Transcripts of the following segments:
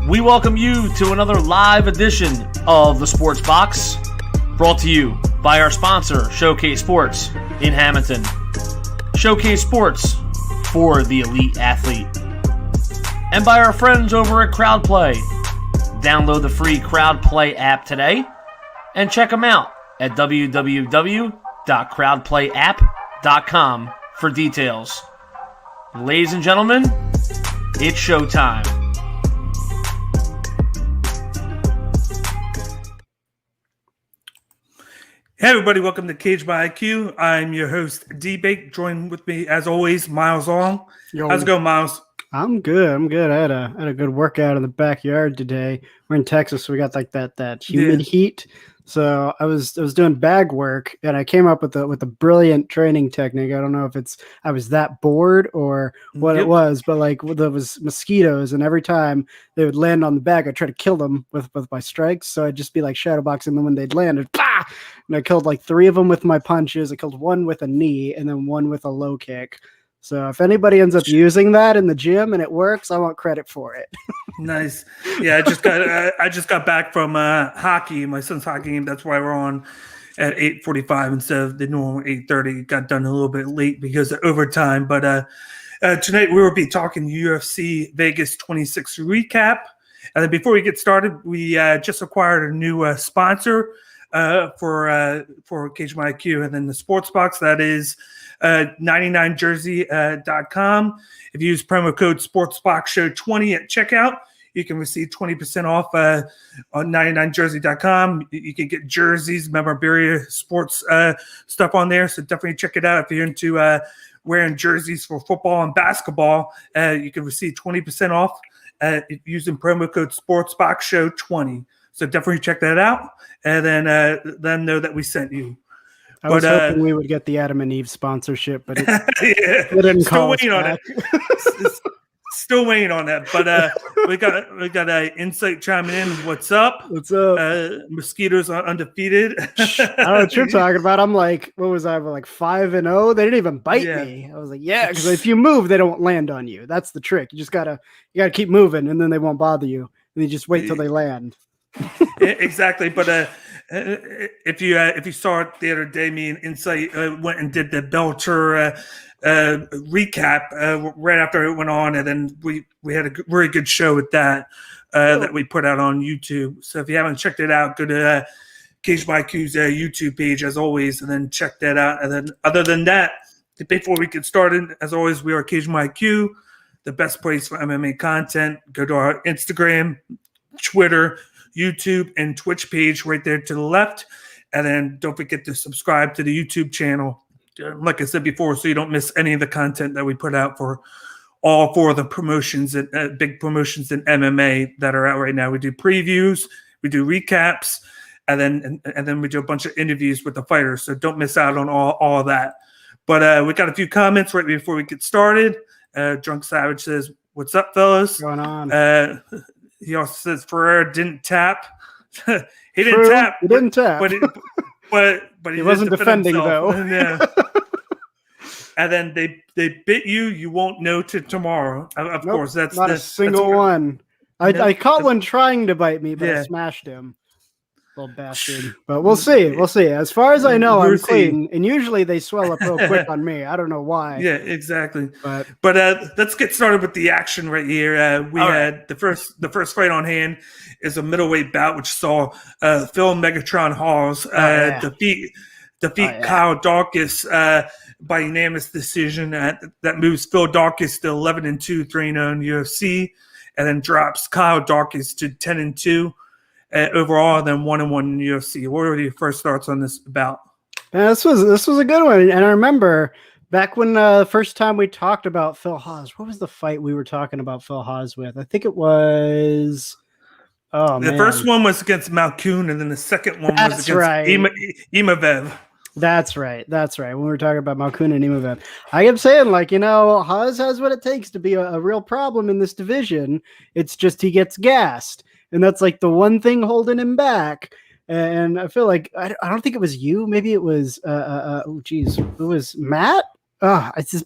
We welcome you to another live edition of the Sports Box, brought to you by our sponsor, Showcase Sports in Hamilton. Showcase Sports for the elite athlete. And by our friends over at CrowdPlay. Download the free CrowdPlay app today and check them out at www.crowdplayapp.com for details. Ladies and gentlemen, it's showtime. Hey everybody, welcome to Cage by IQ. I'm your host, D-Bake. Join with me, as always, Miles Long. How's it going, Miles? I'm good. I had a good workout in the backyard today. We're in Texas, so we got like that humid heat. So I was doing bag work, and I came up with a brilliant training technique. I don't know if I was that bored or what it was, but like there was mosquitoes, and every time they would land on the bag, I'd try to kill them with my strikes. So I'd just be like shadowboxing them when they'd land, and I killed like 3 of them with my punches. I killed 1 with a knee, and then 1 with a low kick. So if anybody ends up using that in the gym and it works, I want credit for it. Nice. Yeah, I just got back from hockey, my son's hockey game. That's why we're on at 8:45 instead of the normal 8:30. Got done a little bit late because of overtime. But tonight we will be talking UFC Vegas 26 recap. And then before we get started, we just acquired a new sponsor for Cage My IQ, and then the Sports Box, that is 99jersey.com. If you use promo code SportsBoxShow20 at checkout, you can receive 20% off on 99jersey.com. You can get jerseys, memorabilia, sports stuff on there, so definitely check it out. If you're into wearing jerseys for football and basketball, you can receive 20% off using promo code SportsBoxShow20. So definitely check that out, and then let them know that we sent you. I was hoping we would get the Adam and Eve sponsorship, but it didn't call us back. Still waiting on that. But we got Insight chiming in. What's up? What's up? Mosquitoes are undefeated. I don't know what you're talking about. I'm like, what was I? Like 5-0. They didn't even bite me. I was like, yeah, because if you move, they don't land on you. That's the trick. You gotta keep moving, and then they won't bother you. And you just wait till they land. Exactly. But if you saw it the other day, me and Insight went and did the Belcher recap right after it went on, and then we had a very good show with that that we put out on YouTube. So if you haven't checked it out, go to Cage by IQ's YouTube page as always, and then check that out. And then other than that, before we get started, as always, we are Cage by IQ, the best place for MMA content. Go to our Instagram, Twitter, YouTube, and Twitch page right there to the left. And then don't forget to subscribe to the YouTube channel, like I said before, so you don't miss any of the content that we put out for all 4 of the promotions and big promotions in MMA that are out right now. We do previews, we do recaps, and then we do a bunch of interviews with the fighters. So don't miss out on all of that. But we got a few comments right before we get started. Drunk Savage says, "What's up, fellas?" What's going on? He also says Ferrer didn't tap. He didn't True, tap. he didn't tap. But He wasn't defending himself. though. Yeah. And then they bit you. You won't know till tomorrow. Of Nope, course, that's not a single one. I caught one trying to bite me, but I smashed him. Little bastard. But we'll see. We'll see. As far as I know, I'm clean. And usually they swell up real quick on me. I don't know why. Yeah, exactly. But let's get started with the action right here. We had the first fight on hand is a middleweight bout, which saw Phil Megatron Hawes defeat Kyle Dawkins by unanimous decision. That moves Phil Dawkins to 11-2, 3-0 in UFC, and then drops Kyle Dawkins to 10-2. Overall, then 1-1 in UFC. What were your first thoughts on this bout? This was a good one, and I remember back when the first time we talked about Phil Hawes. What was the fight we were talking about Phil Hawes with? I think it was. The first one was against Malkoun, and then the second one was against Imavev. That's right. When we were talking about Malkoun and Imavev, I kept saying, Hawes has what it takes to be a real problem in this division. It's just he gets gassed. And that's like the one thing holding him back. And I feel like, I don't think it was you. Maybe it was, it was Matt.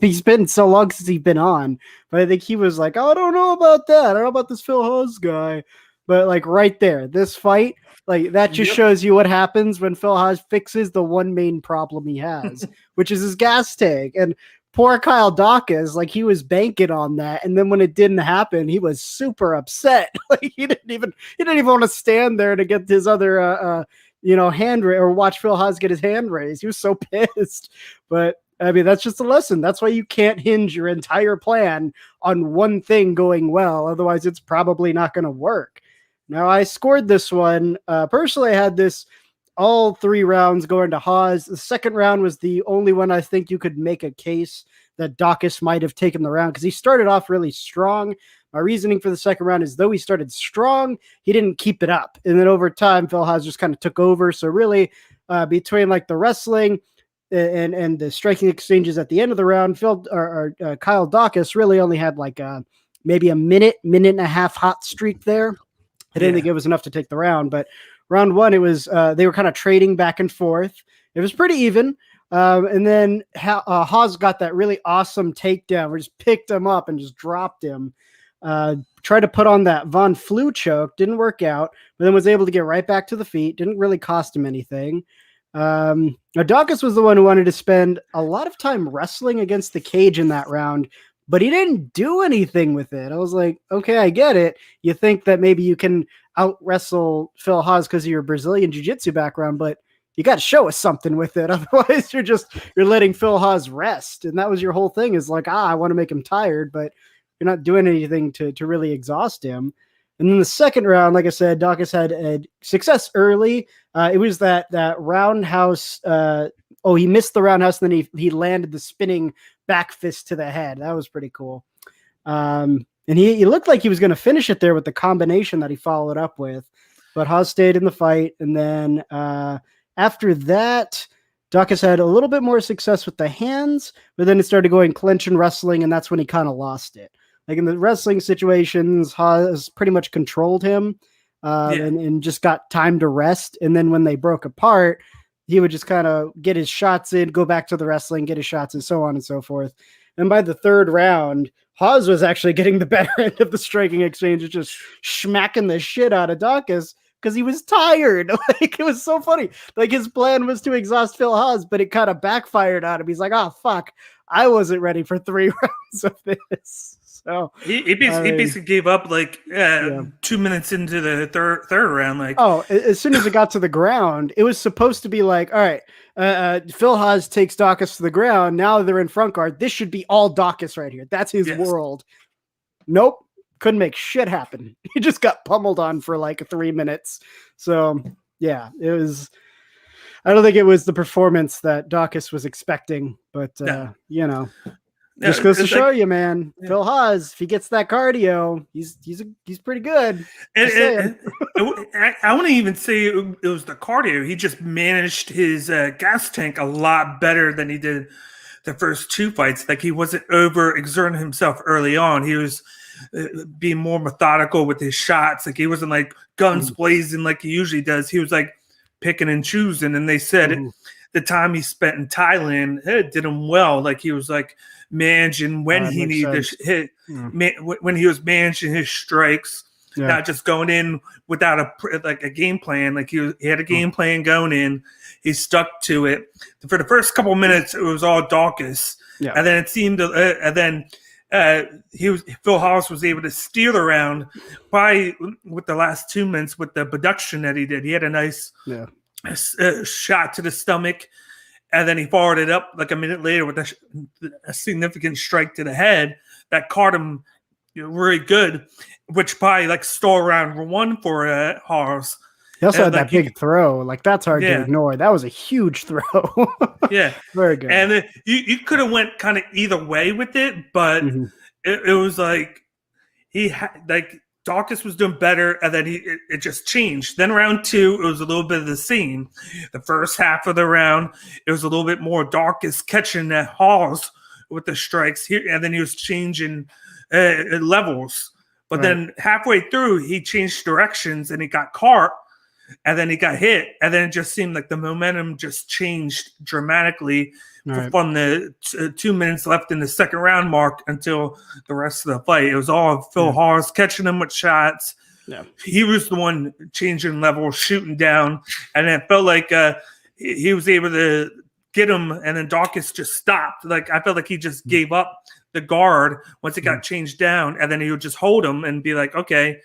He's been so long since he's been on. But I think he was like, I don't know about that. I don't know about this Phil Hawes guy. But like right there, this fight, like that just shows you what happens when Phil Hawes fixes the one main problem he has, which is his gas tank. And poor Kyle Dawkins, like he was banking on that, and then when it didn't happen, he was super upset. Like he didn't even want to stand there to get his other hand raised or watch Phil Hawes get his hand raised. He was so pissed. But I mean, that's just a lesson. That's why you can't hinge your entire plan on one thing going well. Otherwise, it's probably not going to work. Now, I scored this one. Personally, I had this all 3 rounds going to Hawes. The second round was the only one I think you could make a case that Dawkins might have taken the round because he started off really strong. My reasoning for the second round is though he started strong, he didn't keep it up. And then over time, Phil Hawes just kind of took over. So really between like the wrestling and the striking exchanges at the end of the round, Kyle Dawkins really only had like maybe a minute and a half hot streak there. I didn't think it was enough to take the round, but round one, it was they were kind of trading back and forth. It was pretty even. And then Hawes got that really awesome takedown where he just picked him up and just dropped him. Tried to put on that Von Flue choke. Didn't work out, but then was able to get right back to the feet. Didn't really cost him anything. Dawkins was the one who wanted to spend a lot of time wrestling against the cage in that round, but he didn't do anything with it. I was like, okay, I get it. You think that maybe you can out wrestle Phil Hawes because of your Brazilian jiu-jitsu background, but you got to show us something with it. Otherwise you're letting Phil Hawes rest. And that was your whole thing is like, I want to make him tired, but you're not doing anything to really exhaust him. And then the second round, like I said, Dawkins had a success early. It was that roundhouse. He missed the roundhouse. And then he landed the spinning back fist to the head. That was pretty cool. And he looked like he was going to finish it there with the combination that he followed up with, but Hawes stayed in the fight. And then after that, Dawkins had a little bit more success with the hands, but then it started going clinch and wrestling, and that's when he kind of lost it. Like in the wrestling situations, Hawes pretty much controlled him and just got time to rest. And then when they broke apart, he would just kind of get his shots in, go back to the wrestling, get his shots, and so on and so forth. And by the third round, Hawes was actually getting the better end of the striking exchange, just smacking the shit out of Dawkins because he was tired. Like it was so funny. Like his plan was to exhaust Phil Hawes, but it kind of backfired on him. He's like, oh, fuck. I wasn't ready for 3 rounds of this. So he basically gave up 2 minutes into the third round. As soon as it got to the ground, it was supposed to be like, all right, Phil Hawes takes Dawkins to the ground. Now they're in front guard. This should be all Dawkins right here. That's his world. Nope. Couldn't make shit happen. He just got pummeled on for like 3 minutes. So yeah, it was, I don't think it was the performance that Dawkins was expecting, but just goes to show you, man. Yeah. Phil Hawes, if he gets that cardio, he's pretty good. And I wouldn't even say it was the cardio. He just managed his gas tank a lot better than he did the first 2 fights. Like he wasn't over exerting himself early on. He was being more methodical with his shots. Like he wasn't like guns blazing like he usually does. He was like picking and choosing. And they said the time he spent in Thailand, it did him well. Like he was like managing when he needed to hit, when he was managing his strikes, not just going in without a game plan. Like he had a game plan going in. He stuck to it. For the first couple of minutes, it was all Dawkins. Yeah. And then it seemed Phil Hollis was able to steer the round by with the last 2 minutes with the production that he did. He had a nice shot to the stomach, and then he followed it up like a minute later with a significant strike to the head that caught him really good, which probably like stole round 1 for Hollis. He also had that big throw. Like, that's hard to ignore. That was a huge throw. Very good. And you could have went kind of either way with it, but it was like Dawkins was doing better, and then it just changed. Then round 2, it was a little bit of the same. The first half of the round, it was a little bit more Dawkins catching that Halls with the strikes here, and then he was changing levels. But then halfway through, he changed directions, and he got caught. And then he got hit, and then it just seemed like the momentum just changed dramatically from the 2 minutes left in the second round mark until the rest of the fight. It was all Phil Hollis catching him with shots. Yeah. He was the one changing levels, shooting down, and it felt like he was able to get him, and then Dawkins just stopped. Like I felt like he just gave up the guard once it got changed down, and then he would just hold him and be like, okay,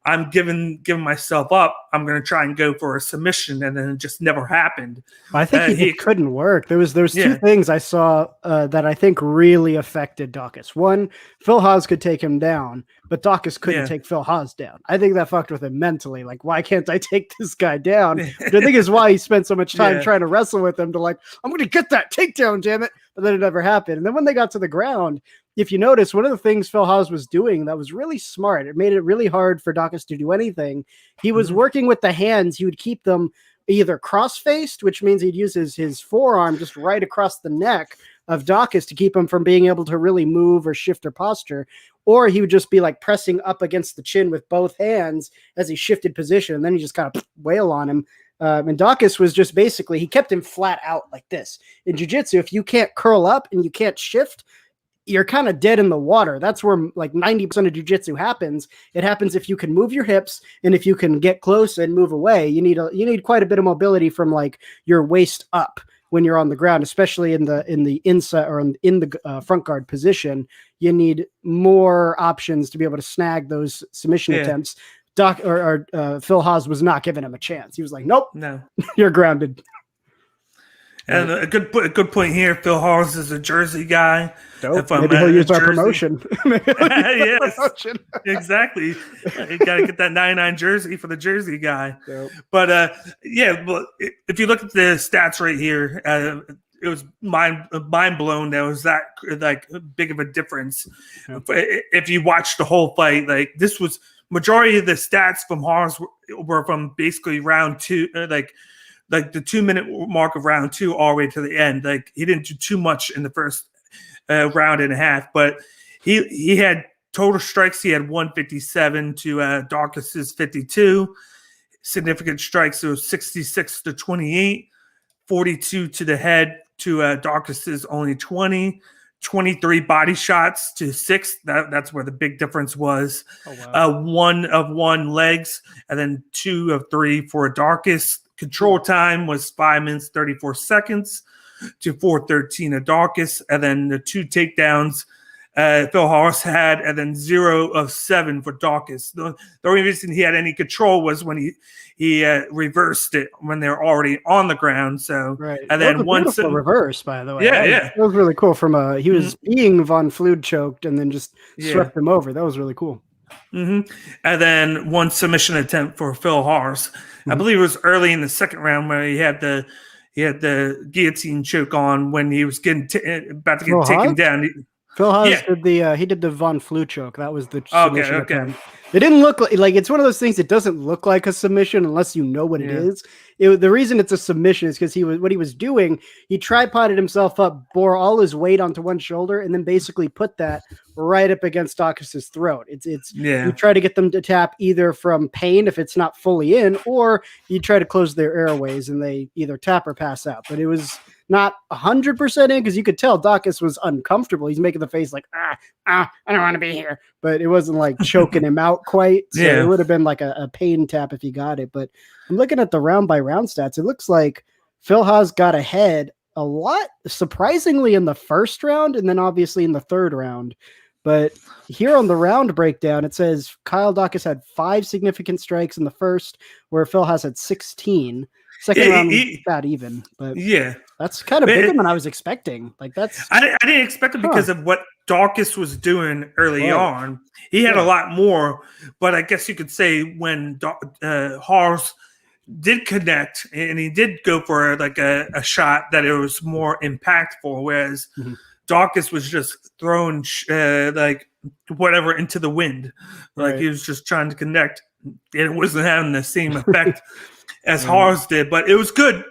I'm giving myself up. I'm going to try and go for a submission, and then it just never happened. I think it couldn't work. There was 2 things I saw that I think really affected Dawkins. One, Phil Haas could take him down, but Dawkins couldn't take Phil Haas down. I think that fucked with him mentally. Like, why can't I take this guy down? Which I think is why he spent so much time trying to wrestle with him to like, I'm going to get that takedown, damn it. But then it never happened. And then when they got to the ground, if you notice, one of the things Phil Haas was doing that was really smart, it made it really hard for Dawkins to do anything. He was working with the hands. He would keep them either cross-faced, which means he'd use his forearm just right across the neck of Dawkins to keep him from being able to really move or shift their posture, or he would just be like pressing up against the chin with both hands as he shifted position, and then he just kind of wail on him. And Dawkins was just basically, he kept him flat out like this. In jiu-jitsu, if you can't curl up and you can't shift, you're kind of dead in the water. That's where like 90% of jiu-jitsu happens. It happens if you can move your hips and if you can get close and move away. You need quite a bit of mobility from like your waist up when you're on the ground, especially in the inside or in the front guard position. You need more options to be able to snag those submission attempts. Phil Haas was not giving him a chance. He was like, nope, no, you're grounded. And a good point here. Phil Haas is a Jersey guy. Maybe he'll use our promotion. Yes, exactly. You got to get that 99 jersey for the Jersey guy. Yep. But if you look at the stats right here, it was mind blown. That was that like big of a difference. Yep. If you watch the whole fight, like this was majority of the stats from Haas were from basically round 2, like the 2 minute mark of round 2 all the way to the end. Like he didn't do too much in the first round and a half, but he had total strikes. He had 157 to Dawkins' 52. Significant strikes. It was 66 to 28, 42 to the head to Dawkins' only 20. 23 body shots to 6. That's where the big difference was. Oh, wow. 1 of 1 legs, and then 2 of 3 for Dawkins. Control time was 5 minutes 34 seconds to 4:13 of Dawkins, and then the 2 takedowns Phil Hollis had, and then 0 of 7 for Dawkins. The only reason he had any control was when he reversed it when they were already on the ground. So right, and then once reverse, by the way, that was really cool. From he was being Von Flud choked and then just swept him over. That was really cool. Mm-hmm. And then 1 submission attempt for Phil Hollis. I believe it was early in the second round where he had the guillotine choke on when he was getting about to get taken down. Phil Haas Yeah. did he did the Von Flu choke. That was the Okay, submission okay. attempt. It didn't look like it's one of those things that doesn't look like a submission unless you know what it Yeah. is. The reason it's a submission is because what he was doing, he tripoded himself up, bore all his weight onto one shoulder, and then basically put that right up against Dawkins' throat. It's Yeah. you try to get them to tap either from pain if it's not fully in, or you try to close their airways and they either tap or pass out. But it was not 100% in because you could tell Dawkins was uncomfortable. He's making the face like, I don't want to be here. But it wasn't like choking him out quite. So Yeah. it would have been like a pain tap if he got it. But I'm looking at the round by round stats. It looks like Phil Haas got ahead a lot, surprisingly, in the first round and then obviously in the third round. But here on the round breakdown, it says Kyle Dawkins had 5 significant strikes in the first, where Phil Haas had 16. Second round was about even, but yeah, that's kind of bigger than I was expecting. Like I didn't expect it because of what Dawkins was doing early on. He had a lot more, but I guess you could say when Haas did connect and he did go for like a shot that it was more impactful, whereas Dawkins was just throwing like whatever into the wind, like he was just trying to connect. It wasn't having the same effect as Haas did, but it was good.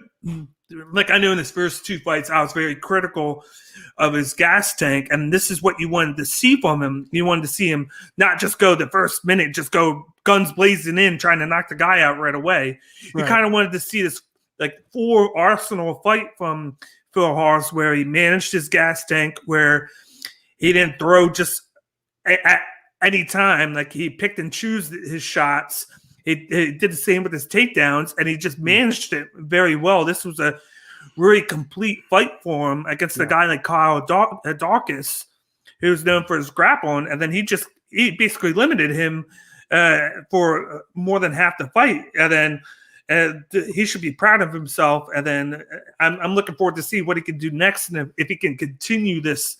Like I knew in his first 2 fights, I was very critical of his gas tank, and this is what you wanted to see from him. You wanted to see him not just go the first minute, just go guns blazing in, trying to knock the guy out right away. You kind of wanted to see this like full arsenal fight from Phil Haas, where he managed his gas tank, where he didn't throw just at any time. Like he picked and chose his shots. He did the same with his takedowns, and he just managed it very well. This was a really complete fight for him against a guy like Kyle Dawkins, who's known for his grappling, and then he basically limited him for more than half the fight, and then he should be proud of himself. And then I'm looking forward to see what he can do next, and if he can continue this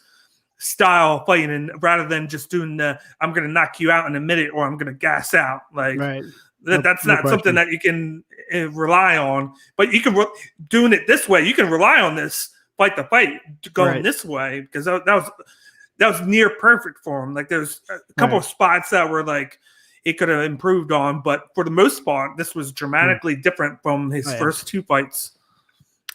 style fighting, and rather than just doing I'm going to knock you out in a minute or I'm going to gas out, like that's not something that you can rely on. But you can doing it this way, you can rely on this fight the fight going this way, because that was near perfect for him. Like there's a couple of spots that were like he could have improved on, but for the most part, this was dramatically different from his first 2 fights.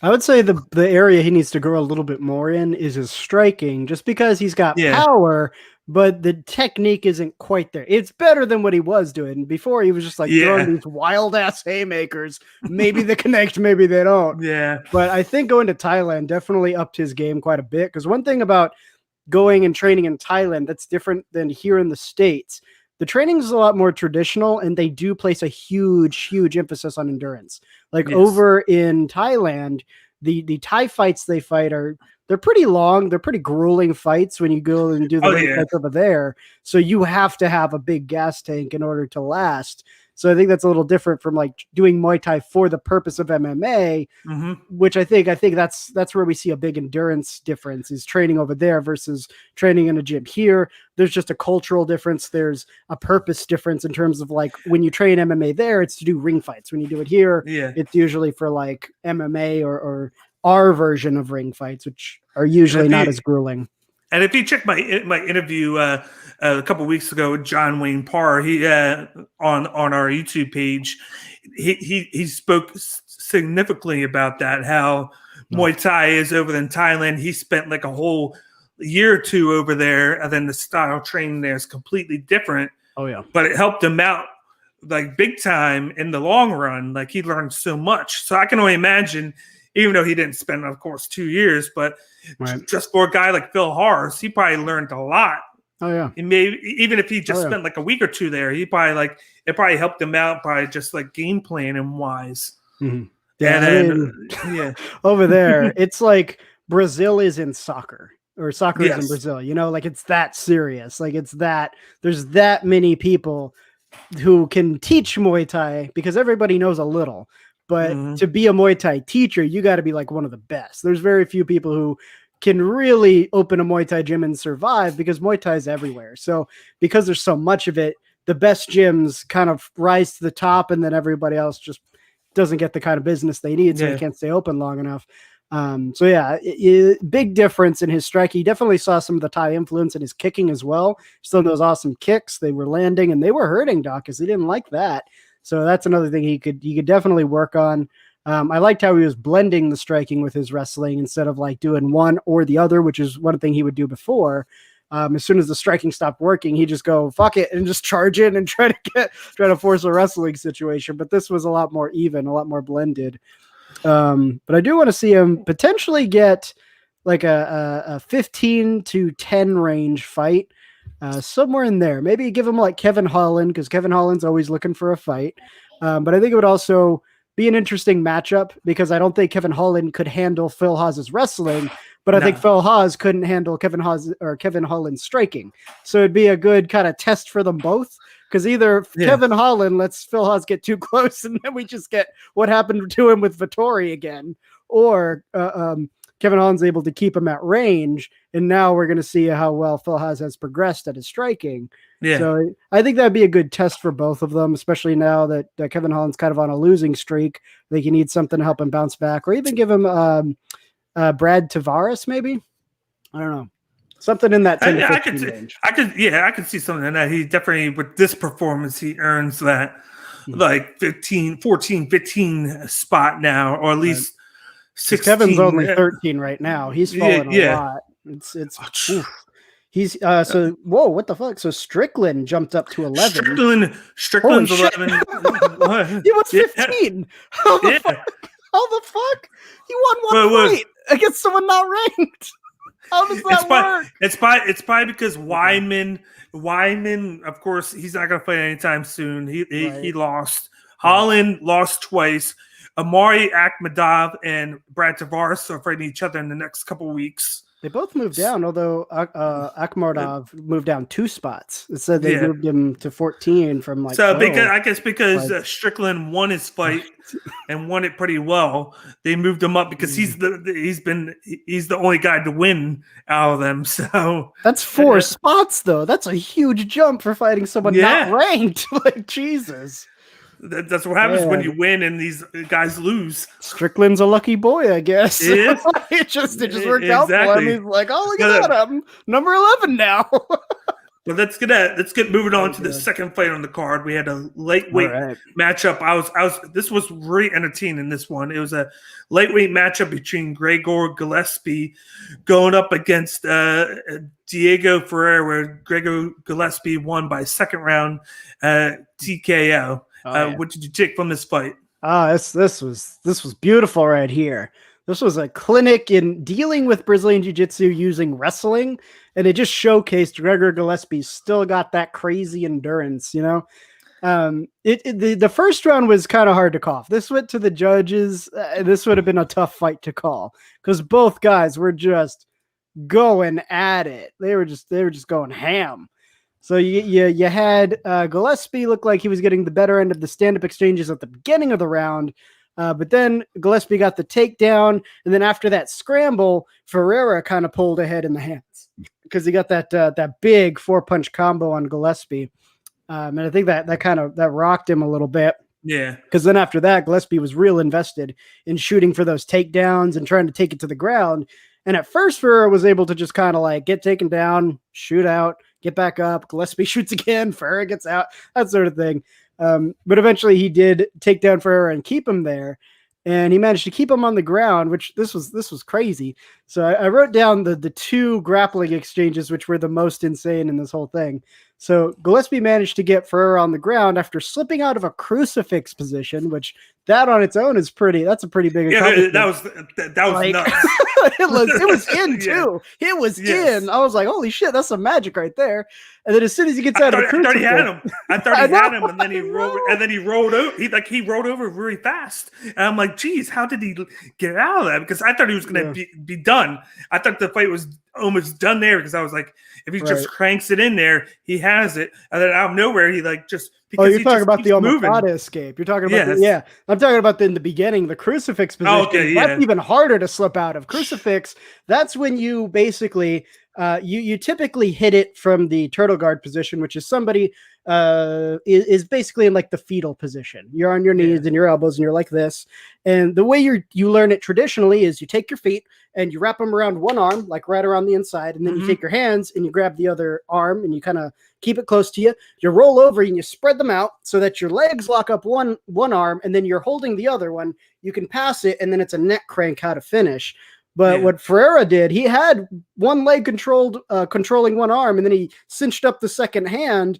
I would say the area he needs to grow a little bit more in is his striking, just because he's got power, but the technique isn't quite there. It's better than what he was doing before. He was just like throwing these wild ass haymakers. Maybe they connect, maybe they don't. Yeah. But I think going to Thailand definitely upped his game quite a bit, because one thing about going and training in Thailand that's different than here in the States, the training is a lot more traditional, and they do place a huge emphasis on endurance. Like over in Thailand, the Thai fights they fight they're pretty long. They're pretty grueling fights when you go and do the ring fights over there. So you have to have a big gas tank in order to last. So I think that's a little different from like doing Muay Thai for the purpose of MMA, which I think that's where we see a big endurance difference, is training over there versus training in a gym. Here, there's just a cultural difference. There's a purpose difference in terms of like when you train MMA there, it's to do ring fights. When you do it here, it's usually for like MMA or our version of ring fights, which are usually not as grueling. And if you check my interview a couple of weeks ago with John Wayne Parr, he on our YouTube page, he spoke significantly about that, how Muay Thai is over in Thailand. He spent like a whole year or 2 over there, and then the style training there is completely different. Oh yeah, but it helped him out like big time in the long run. Like he learned so much. So I can only imagine, even though he didn't spend, of course, 2 years, but just for a guy like Phil Haas, he probably learned a lot. Oh yeah. And maybe even if he just spent like a week or 2 there, it probably helped him out by just like game planning wise. Yeah. And then, over there, it's like Brazil is in soccer, or soccer is in Brazil, you know, like it's that serious. Like there's that many people who can teach Muay Thai because everybody knows a little. But to be a Muay Thai teacher, you got to be like one of the best. There's very few people who can really open a Muay Thai gym and survive, because Muay Thai is everywhere. So because there's so much of it, the best gyms kind of rise to the top, and then everybody else just doesn't get the kind of business they need, so they can't stay open long enough. So yeah, big difference in his striking. You definitely saw some of the Thai influence in his kicking as well. Some of those awesome kicks, they were landing and they were hurting Dawkins. He didn't like that. So that's another thing he could definitely work on. I liked how he was blending the striking with his wrestling instead of like doing one or the other, which is one thing he would do before. As soon as the striking stopped working, he'd just go fuck it and just charge in and try to force a wrestling situation. But this was a lot more even, a lot more blended. But I do want to see him potentially get like a 15 to 10 range fight, somewhere in there. Maybe give him like Kevin Holland, because Kevin Holland's always looking for a fight. But I think it would also be an interesting matchup because I don't think Kevin Holland could handle Phil Haas's wrestling, but I think Phil Haas couldn't handle Kevin Holland's striking. So it'd be a good kind of test for them both. Because either Kevin Holland lets Phil Haas get too close and then we just get what happened to him with Vettori again, or Kevin Holland's able to keep him at range, and now we're going to see how well Phil Haas has progressed at his striking. Yeah. So I think that'd be a good test for both of them, especially now that Kevin Holland's kind of on a losing streak. I think you need something to help him bounce back, or even give him Brad Tavares, maybe. I don't know. Something in that 10 to 15 range. I could see something in that. He definitely, with this performance, he earns that like 15 spot now, or at least 16. Kevin's only 13 right now. He's fallen a lot. He's so whoa, what the fuck? So Strickland jumped up to 11. Strickland's 11. He was 15. How the fuck? He won one fight against someone not ranked. How does that work? It's probably because Wyman, of course, he's not going to fight anytime soon. He lost. Holland lost twice. Amari Akhmadov and Brad Tavares are fighting each other in the next couple of weeks. They both moved down, although Akhmadov moved down 2 spots. It said they moved him to 14 from like. So because Strickland won his fight and won it pretty well, they moved him up because he's the only guy to win out of them. So that's 4 spots though. That's a huge jump for fighting someone not ranked. Like Jesus. That's what happens when you win and these guys lose. Strickland's a lucky boy, I guess. It just worked out for him. He's like, oh, look at that, I'm number 11 now. But let's get moving on to the second fight on the card. We had a lightweight matchup. This was really entertaining. This one, it was a lightweight matchup between Gregor Gillespie going up against Diego Ferreira, where Gregor Gillespie won by second round TKO. What did you take from this fight? This was beautiful right here. This was a clinic in dealing with Brazilian Jiu-Jitsu using wrestling, and it just showcased Gregor Gillespie still got that crazy endurance, you know? The first round was kind of hard to call. This went to the judges. This would have been a tough fight to call because both guys were just going at it. They were just going ham. So you had Gillespie look like he was getting the better end of the stand-up exchanges at the beginning of the round, but then Gillespie got the takedown, and then after that scramble, Ferreira kind of pulled ahead in the hands because he got that big 4-punch combo on Gillespie, and I think that rocked him a little bit. Yeah, because then after that, Gillespie was real invested in shooting for those takedowns and trying to take it to the ground. And at first, Ferreira was able to just kind of like get taken down, shoot out, get back up. Gillespie shoots again. Ferreira gets out, that sort of thing. But eventually he did take down Ferreira and keep him there. And he managed to keep him on the ground, which this was crazy. So I wrote down the 2 grappling exchanges, which were the most insane in this whole thing. So Gillespie managed to get Ferreira on the ground after slipping out of a crucifix position, which that on its own is that's a pretty big accomplishment. That was like, nuts. it was in too. It was in. I was like, holy shit, that's some magic right there. And then as soon as he gets out of the crucifix, I thought he had him, and then he rolled over. He rolled over really fast, and I'm like, geez, how did he get out of that? Because I thought he was going to be done. I thought the fight was almost done there because I was like, if he just cranks it in there, he has it. And then out of nowhere, he like just. You're talking about the Omakata escape. You're talking about I'm talking about in the beginning, the crucifix position. That's even harder to slip out of. Crucifix, that's when you basically you typically hit it from the turtle guard position, which is somebody is basically in like the fetal position. You're on your knees and your elbows, and you're like this. And the way you learn it traditionally is you take your feet and you wrap them around one arm, like right around the inside, and then you take your hands and you grab the other arm and you kind of keep it close to you. You roll over and you spread them out so that your legs lock up one arm, and then you're holding the other one. You can pass it, and then it's a neck crank how to finish. But what Ferreira did, he had one leg controlling one arm, and then he cinched up the second hand,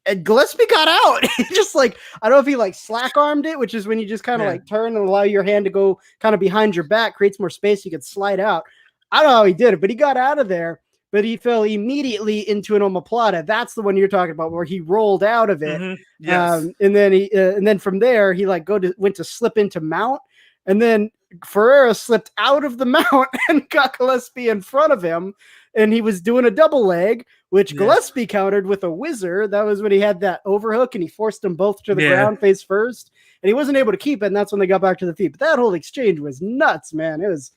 and Gillespie got out. He just I don't know if he slack armed it, which is when you just kind of turn and allow your hand to go kind of behind your back, creates more space. You could slide out. I don't know how he did it, but he got out of there. But he fell immediately into an omoplata. That's the one you're talking about, where he rolled out of it. Yes. And then from there he went to slip into mount, and then Ferreira slipped out of the mount and got Gillespie in front of him, and he was doing a double leg, which Gillespie countered with a whizzer. That was when he had that overhook, and he forced them both to the ground face first, and he wasn't able to keep it, and that's when they got back to the feet. But that whole exchange was nuts, man. It was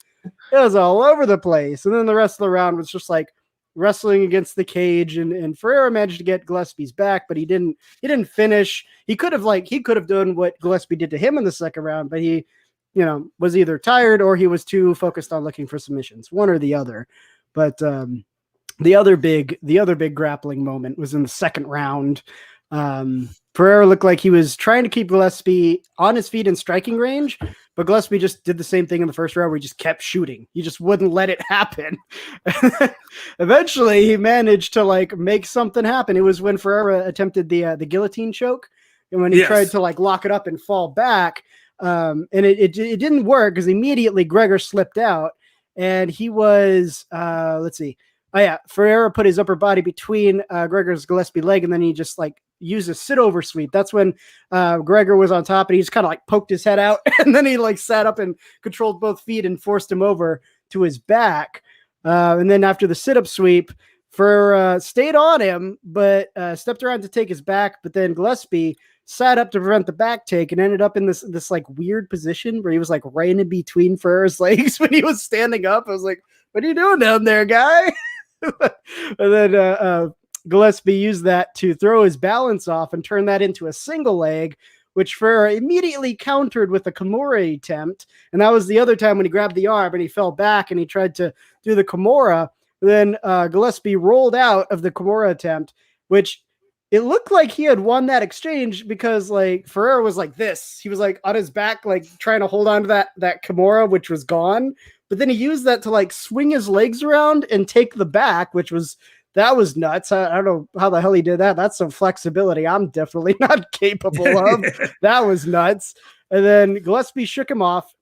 all over the place. And then the rest of the round was just wrestling against the cage, and Ferreira managed to get Gillespie's back, but he didn't finish. He could have done what Gillespie did to him in the second round, but he was either tired or he was too focused on looking for submissions, one or the other. But the other big grappling moment was in the second round. Ferreira looked like he was trying to keep Gillespie on his feet in striking range, but Gillespie just did the same thing in the first round where he just kept shooting. He just wouldn't let it happen. Eventually he managed to make something happen. It was when Ferreira attempted the guillotine choke, and when he tried to lock it up and fall back, and it didn't work because immediately Gregor slipped out, and he was Ferreira put his upper body between Gregor's Gillespie leg, and then he just used a sit over sweep. That's when Gregor was on top, and he just kind of poked his head out, and then he sat up and controlled both feet and forced him over to his back. And then after the sit up sweep, Ferreira stayed on him, but stepped around to take his back. But then Gillespie sat up to prevent the back take and ended up in this weird position where he was right in between Ferreira's legs when he was standing up. I was like, "What are you doing down there, guy?" And then Gillespie used that to throw his balance off and turn that into a single leg, which Ferreira immediately countered with a Kimura attempt. And that was the other time when he grabbed the arm and he fell back and he tried to do the Kimura. Then Gillespie rolled out of the Kimura attempt, which it looked like he had won that exchange because Ferreira was like this. He was on his back, trying to hold on to that Kimura, which was gone. But then he used that to swing his legs around and take the back, that was nuts. I don't know how the hell he did that. That's some flexibility I'm definitely not capable of. That was nuts. And then Gillespie shook him off,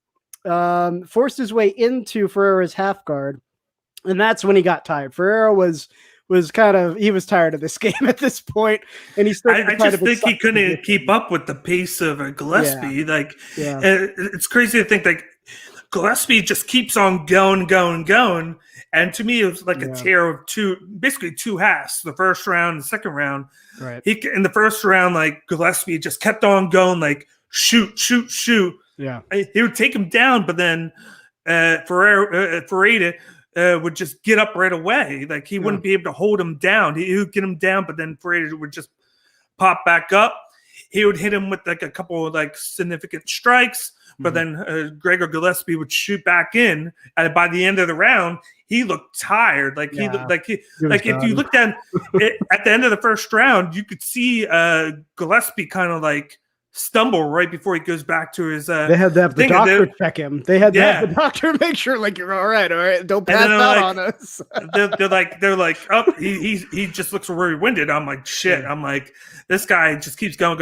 forced his way into Ferreira's half guard. And that's when he got tired. Ferreira was tired of this game at this point, and he started. I just think he couldn't keep up with the pace of Gillespie. It's crazy to think Gillespie just keeps on going. And to me, it was a tale of two halves, the first round and the second round. Right. In the first round, Gillespie just kept on going, shoot. Yeah. He would take him down, but then Ferreira would just get up right away. He wouldn't be able to hold him down. He would get him down, but then Ferreira would just pop back up. He would hit him with a couple of significant strikes, but then Gregor Gillespie would shoot back in. And by the end of the round, he looked tired. If you looked at at the end of the first round, you could see Gillespie kind of stumble right before he goes back to his. They had to have the doctor check him. They had to have the doctor make sure you're all right. Don't pass out on us. they're like, oh, he just looks very winded. I'm like, shit. I'm like, this guy just keeps going.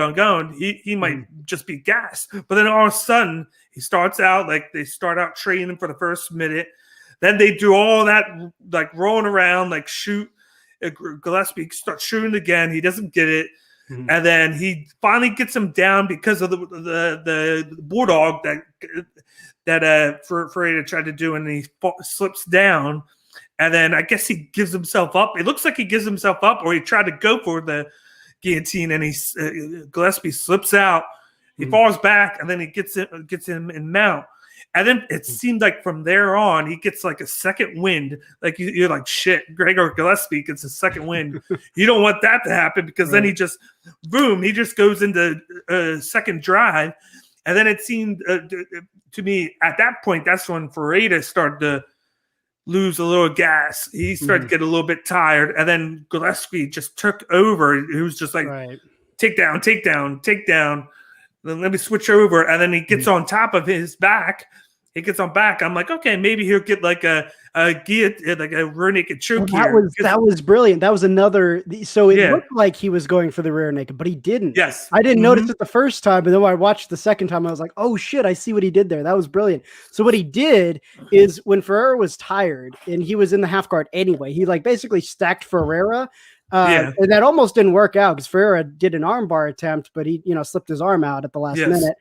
He might just be gassed. But then all of a sudden he starts out they start out training for the first minute. Then they do all that rolling around shoot. Gillespie starts shooting again. He doesn't get it. And then he finally gets him down because of the bulldog that Ferreira tried to do, and he slips down. And then I guess he gives himself up. It looks like he gives himself up, or he tried to go for the guillotine, and Gillespie slips out. He falls back, and then he gets him in mount. And then it seemed like from there on, he gets like a second wind. Like you're like, shit, Gregor Gillespie gets a second wind. You don't want that to happen because then he just, boom, he just goes into a second drive. And then it seemed to me at that point, that's when Ferreira started to lose a little gas. He started to get a little bit tired. And then Gillespie just took over. He was just like, take down. Then let me switch over. And then he gets on top of his back. He gets on back. I'm like, okay, maybe he'll get like a rear naked choke here. That was brilliant. That was another. So it looked like he was going for the rear naked, but he didn't. Yes. I didn't notice it the first time, but then when I watched the second time, I was like, oh shit, I see what he did there. That was brilliant. So what he did is when Ferreira was tired and he was in the half guard anyway, he like basically stacked Ferreira. And that almost didn't work out because Ferreira did an armbar attempt, but he, slipped his arm out at the last minute.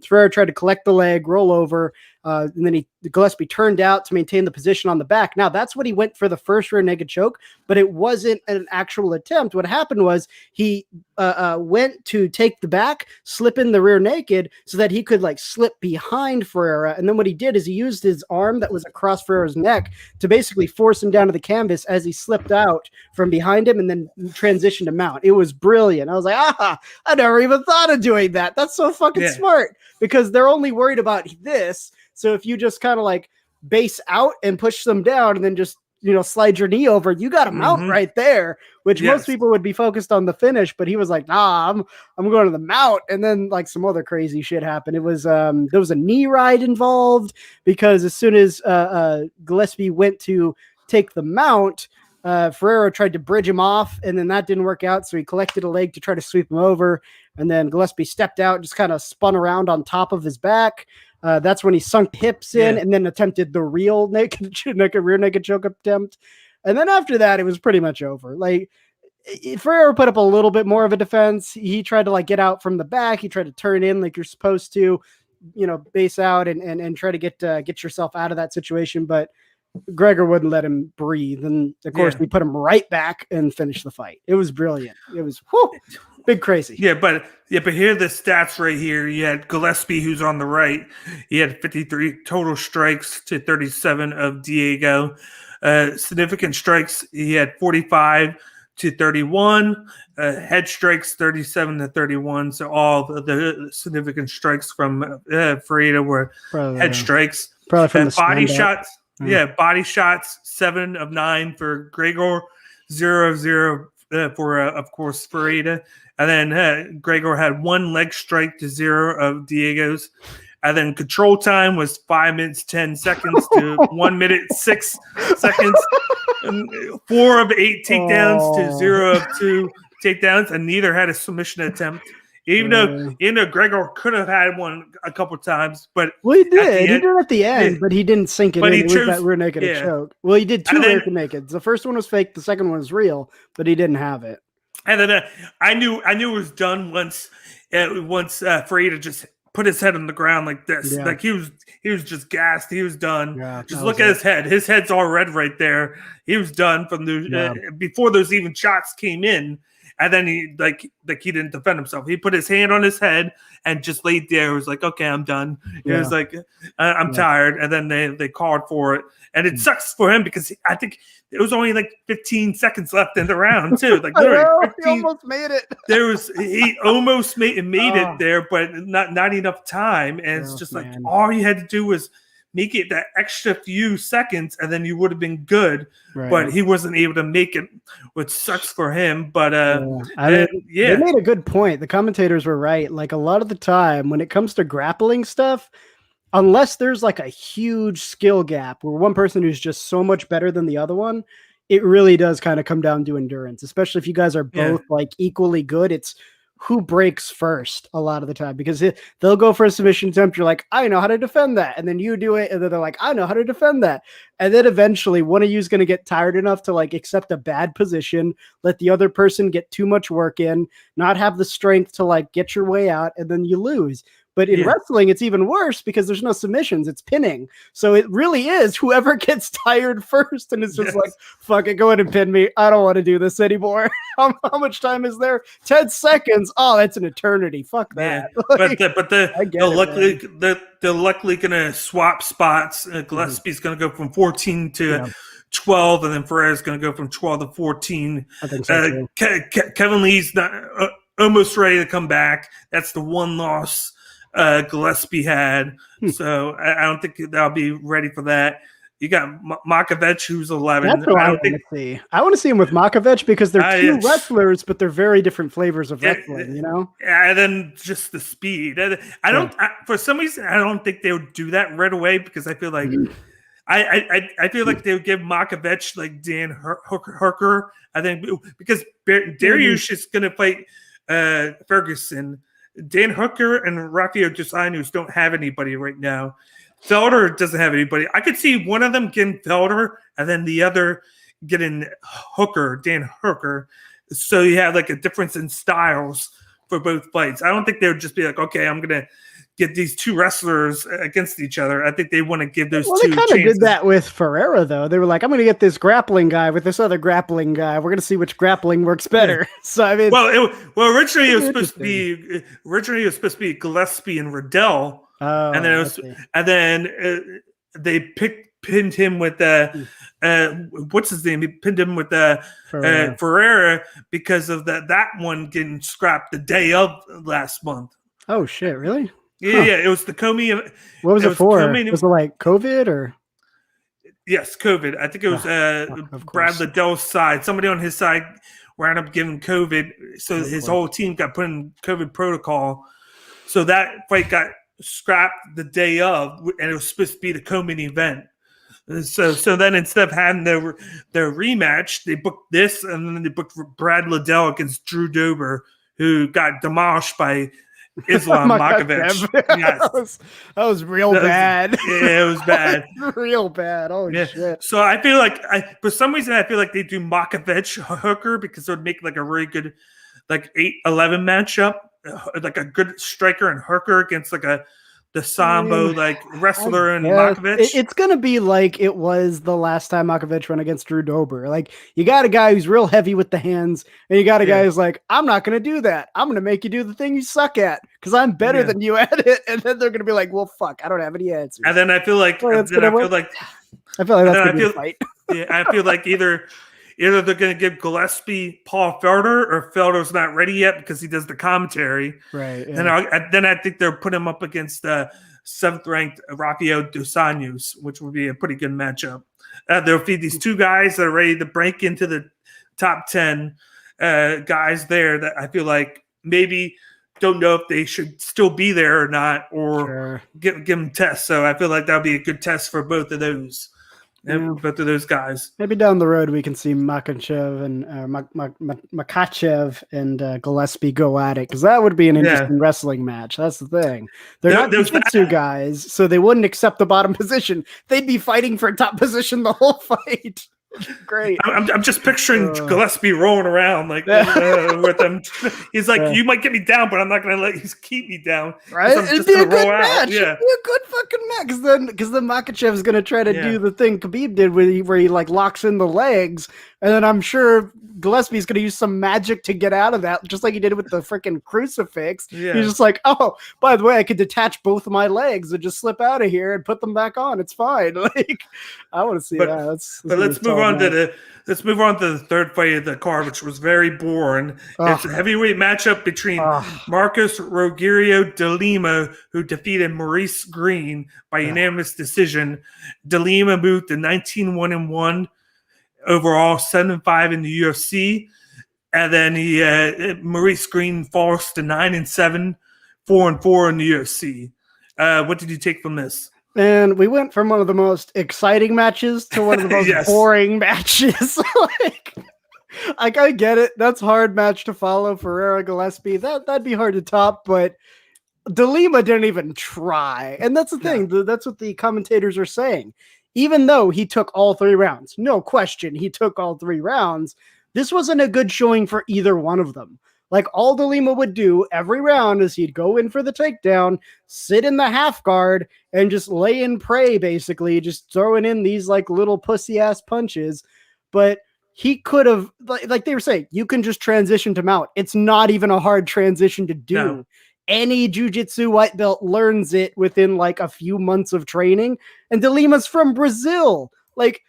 Ferreira tried to collect the leg, roll over, and then Gillespie turned out to maintain the position on the back. Now that's what he went for the first rear naked choke, but it wasn't an actual attempt. What happened was he went to take the back, slip in the rear naked so that he could like slip behind Ferreira. And then what he did is he used his arm that was across Ferreira's neck to basically force him down to the canvas as he slipped out from behind him and then transitioned to mount. It was brilliant. I was like, I never even thought of doing that. That's so fucking smart because they're only worried about this. So if you just kind of like base out and push them down and then just, slide your knee over, you got a mount right there, which most people would be focused on the finish. But he was like, nah, I'm going to the mount. And then like some other crazy shit happened. It was, there was a knee ride involved because as soon as Gillespie went to take the mount, Ferreira tried to bridge him off and then that didn't work out. So he collected a leg to try to sweep him over. And then Gillespie stepped out, just kind of spun around on top of his back. That's when he sunk hips in and then attempted the real rear naked choke attempt. And then after that, it was pretty much over. Like Ferreira put up a little bit more of a defense. He tried to like get out from the back. He tried to turn in like you're supposed to, base out and try to get yourself out of that situation. But Gregor wouldn't let him breathe. And of course we put him right back and finished the fight. It was brilliant. It was big crazy. But here are the stats right here. You had Gillespie, who's on the right. He had 53 total strikes to 37 of Diego. Significant strikes, he had 45 to 31. Head strikes, 37 to 31. So all the significant strikes from Ferreira were head strikes. Probably from the body shots. Body shots, 7 of 9 for Gregor, 0 of 0 for, of course, Ferreira. And then Gregor had 1 leg strike to 0 of Diego's. And then control time was 5 minutes, 10 seconds to 1 minute, 6 seconds. And 4 of 8 takedowns to 0 of 2 takedowns. And neither had a submission attempt. Even though Gregor could have had one a couple times, but he did. He did at the end, but he didn't sink it in. He chose that rear naked choke. Well, he did 2 rear nakeds. The first one was fake. The second one was real, but he didn't have it. And then I knew it was done once Ferreira just put his head on the ground like this. Yeah. Like he was just gassed. He was done. Yeah, just look at his head. His head's all red right there. He was done from the before those even shots came in. And then he didn't defend himself. He put his hand on his head and just laid there. He was like, okay, I'm done. He was like, I'm tired. And then they called for it. And it sucks for him because I think it was only like 15 seconds left in the round too. Like literally 15, he almost made it. He almost made it there, but not enough time. And it's just like all you had to do was make it that extra few seconds, and then you would have been good. Right. But he wasn't able to make it, which sucks for him. But they made a good point. The commentators were right. Like a lot of the time when it comes to grappling stuff, unless there's like a huge skill gap where one person who's just so much better than the other one, it really does kind of come down to endurance, especially if you guys are both like equally good. It's who breaks first a lot of the time, because they'll go for a submission attempt. You're like, I know how to defend that. And then you do it. And then they're like, I know how to defend that. And then eventually one of you is going to get tired enough to like accept a bad position, let the other person get too much work in, not have the strength to like get your way out. And then you lose. But in wrestling, it's even worse because there's no submissions. It's pinning. So it really is whoever gets tired first and is just like, fuck it, go ahead and pin me. I don't want to do this anymore. How much time is there? 10 seconds. Oh, that's an eternity. Fuck that. Yeah. But they're luckily going to swap spots. Gillespie's going to go from 14 to 12, and then Ferreira's going to go from 12 to 14. I think so too. Kevin Lee's not almost ready to come back. That's the one loss Gillespie had. So I don't think they'll be ready for that. You got Makovech, who's 11. That's what I want to see. I want to see him with Makovech because they're two wrestlers, but they're very different flavors of wrestling, you know? And then just the speed. For some reason, I don't think they would do that right away because I feel like I feel like they would give Makovech like Dan Hooker. I think because Dariush is going to fight Ferguson. Dan Hooker and Rafael dos Anjos don't have anybody right now. Felder doesn't have anybody. I could see one of them getting Felder and then the other getting Hooker, Dan Hooker. So you have like a difference in styles for both fights. I don't think they would just be like, okay, I'm going to get these two wrestlers against each other. I think they want to give those two they kind of did that with Ferreira, though. They were like, I'm going to get this grappling guy with this other grappling guy. We're going to see which grappling works better. Yeah. So, I mean... originally it was supposed to be Gillespie and Riddell. Oh, and then they pinned him with what's his name? He pinned him with Ferreira because of that one getting scrapped the day of last month. Oh shit! Really? Yeah. It was the Comey. What was it for? Was it like COVID or? Yes, COVID. I think it was Brad Liddell's side. Somebody on his side wound up getting COVID, so his whole team got put in COVID protocol. So that fight got scrapped the day of, and it was supposed to be the co-main event. So then instead of having their rematch, they booked this, and then they booked Brad Liddell against Drew Dober, who got demolished by Islam Makovech. Yes. That was real bad. It was bad. Real bad. Oh shit. So I feel like for some reason I feel like they do Makovech Hooker because it would make like a really good like 8-11 matchup. Like a good striker and Hooker against like the Sambo like wrestler and Makovech. It's gonna be like it was the last time Makovech went against Drew Dober. Like you got a guy who's real heavy with the hands, and you got a guy who's like, I'm not gonna do that. I'm gonna make you do the thing you suck at because I'm better than you at it. And then they're gonna be like, well, fuck, I don't have any answers. And then I feel like that's gonna be a fight. I feel like either they're going to give Gillespie Paul Felder, or Felder's not ready yet because he does the commentary. Right. Yeah. And then I think they'll put him up against 7th-ranked Rafael dos Anjos, which would be a pretty good matchup. They'll feed these two guys that are ready to break into the top 10 guys there that I feel like maybe don't know if they should still be there or not, or give them tests. So I feel like that would be a good test for both of those. And both of those guys. Maybe down the road we can see Makachev and Gillespie go at it, because that would be an interesting wrestling match. That's the thing. They're not jiu-jitsu guys, so they wouldn't accept the bottom position. They'd be fighting for a top position the whole fight. Great. I'm just picturing Gillespie rolling around like with them. He's like, you might get me down, but I'm not going to let you keep me down. Right? It'd be a good match. Yeah. It'd be a good fucking match. Because then Makachev is going to try to do the thing Khabib did where he like locks in the legs. And then I'm sure Gillespie's going to use some magic to get out of that, just like he did with the freaking crucifix. Yeah. He's just like, oh, by the way, I could detach both of my legs and just slip out of here and put them back on. It's fine. Like, I want to see that. But let's move on to the third fight of the card, which was very boring. It's a heavyweight matchup between Marcos Rogerio de Lima, who defeated Maurice Green by unanimous decision. De Lima moved to 19-1-1 overall, 7-5 in the UFC, and then Maurice Green falls to 9-7, 4-4 in the UFC. What did you take from this? And we went from one of the most exciting matches to one of the most boring matches. I get it. That's a hard match to follow. Ferreira Gillespie, that'd be hard to top, but De Lima didn't even try. And that's the thing. That's what the commentators are saying. Even though he took all 3 rounds, no question, he took all 3 rounds, this wasn't a good showing for either one of them. Like all De Lima would do every round is he'd go in for the takedown, sit in the half guard, and just lay in prey, basically, just throwing in these like little pussy ass punches. But he could have, like they were saying, you can just transition to mount. It's not even a hard transition to do. No. Any jiu-jitsu white belt learns it within like a few months of training. And De Lima's from Brazil. Like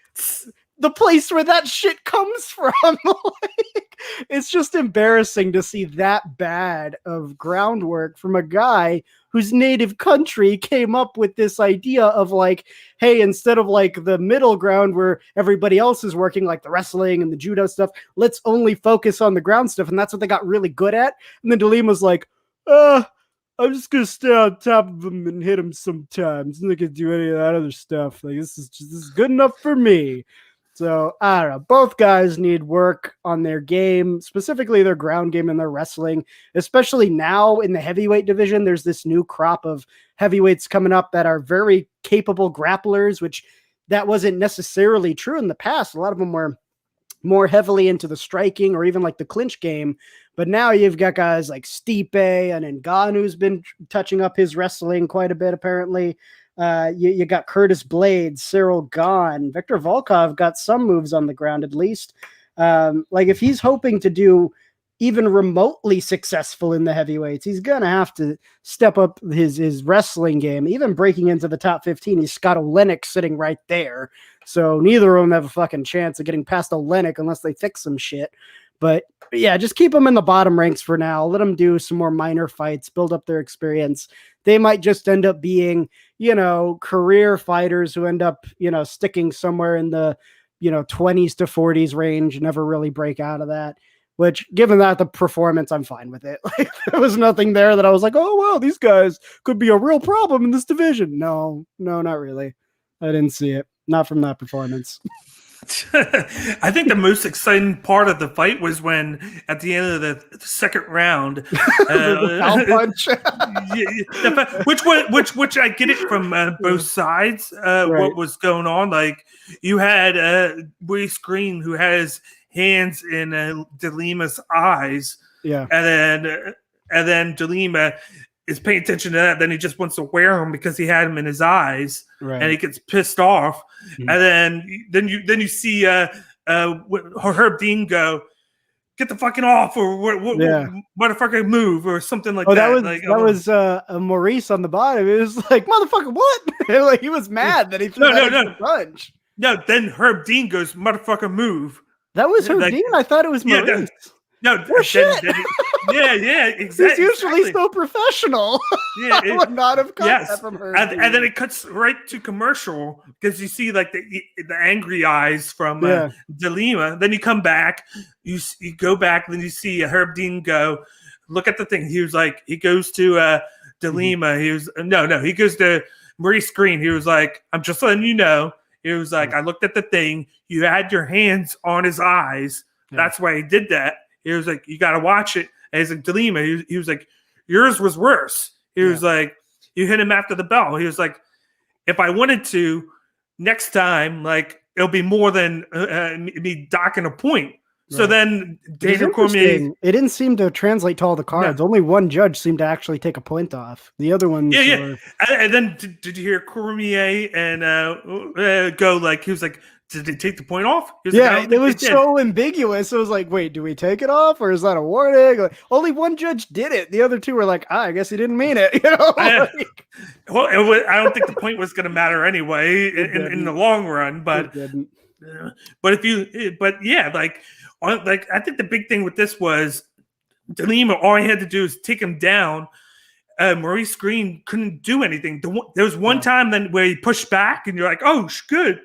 the place where that shit comes from. Like, it's just embarrassing to see that bad of groundwork from a guy whose native country came up with this idea of like, hey, instead of like the middle ground where everybody else is working, like the wrestling and the judo stuff, let's only focus on the ground stuff. And that's what they got really good at. And then De Lima's like, I'm just gonna stay on top of him and hit him sometimes. I'm not gonna do any of that other stuff. Like this is good enough for me. So I don't know. Both guys need work on their game, specifically their ground game and their wrestling, especially now in the heavyweight division. There's this new crop of heavyweights coming up that are very capable grapplers, which that wasn't necessarily true in the past. A lot of them were more heavily into the striking or even like the clinch game. But now you've got guys like Stipe and Ngannou's been touching up his wrestling quite a bit, apparently. You got Curtis Blades, Cyril Gahn, Viktor Volkov got some moves on the ground at least. Like if he's hoping to do even remotely successful in the heavyweights, he's going to have to step up his wrestling game. Even breaking into the top 15, he's Scott Olenek sitting right there. So neither of them have a fucking chance of getting past Olenek unless they fix some shit. But yeah, just keep them in the bottom ranks for now. Let them do some more minor fights, build up their experience. They might just end up being, career fighters who end up, sticking somewhere in the, 20s to 40s range, never really break out of that. Which, given that the performance, I'm fine with it. Like, there was nothing there that I was like, oh, well, these guys could be a real problem in this division. No, not really. I didn't see it. Not from that performance. I think the most exciting part of the fight was when, at the end of the second round, punch. which I get it from both sides. Right. What was going on? Like you had Willie Green who has hands in De Lima's eyes, yeah, and then De Lima is paying attention to that. Then he just wants to wear him because he had him in his eyes, right. And he gets pissed off. Mm-hmm. And then you see Herb Dean go, "Get the fucking off," or motherfucker move, or something like that. That was Maurice on the bottom. It was like, motherfucker, what? Like he was mad that he threw that punch. No, then Herb Dean goes, "Motherfucker, move." That was Herb Dean? I thought it was Maurice. Shit. Yeah, exactly. He's usually so professional. Yeah, I would not have cut that from her. And then it cuts right to commercial because you see like the angry eyes from De Lima. Then you come back, you go back, then you see Herb Dean go, look at the thing. He was like, he goes to De Lima. He was he goes to Maurice Green. He was like, I'm just letting you know. He was like, I looked at the thing. You had your hands on his eyes. Yeah. That's why he did that. He was like, you got to watch it. And he's like, De Lima, he was like, yours was worse. He was like, you hit him after the bell. He was like, if I wanted to, next time, like, it'll be more than me docking a point. Right. So then Daniel Cormier. It didn't seem to translate to all the cards. Only one judge seemed to actually take a point off. The other ones. Yeah. And then did you hear Cormier and go like, he was like, did they take the point off? It was so ambiguous. It was like, wait, do we take it off or is that a warning? Like, only one judge did it. The other two were like, I guess he didn't mean it. I don't think the point was going to matter anyway in the long run. But I think the big thing with this was De Lima. All he had to do is take him down. Maurice Green couldn't do anything. There was one time then where he pushed back, and you're like, oh, good.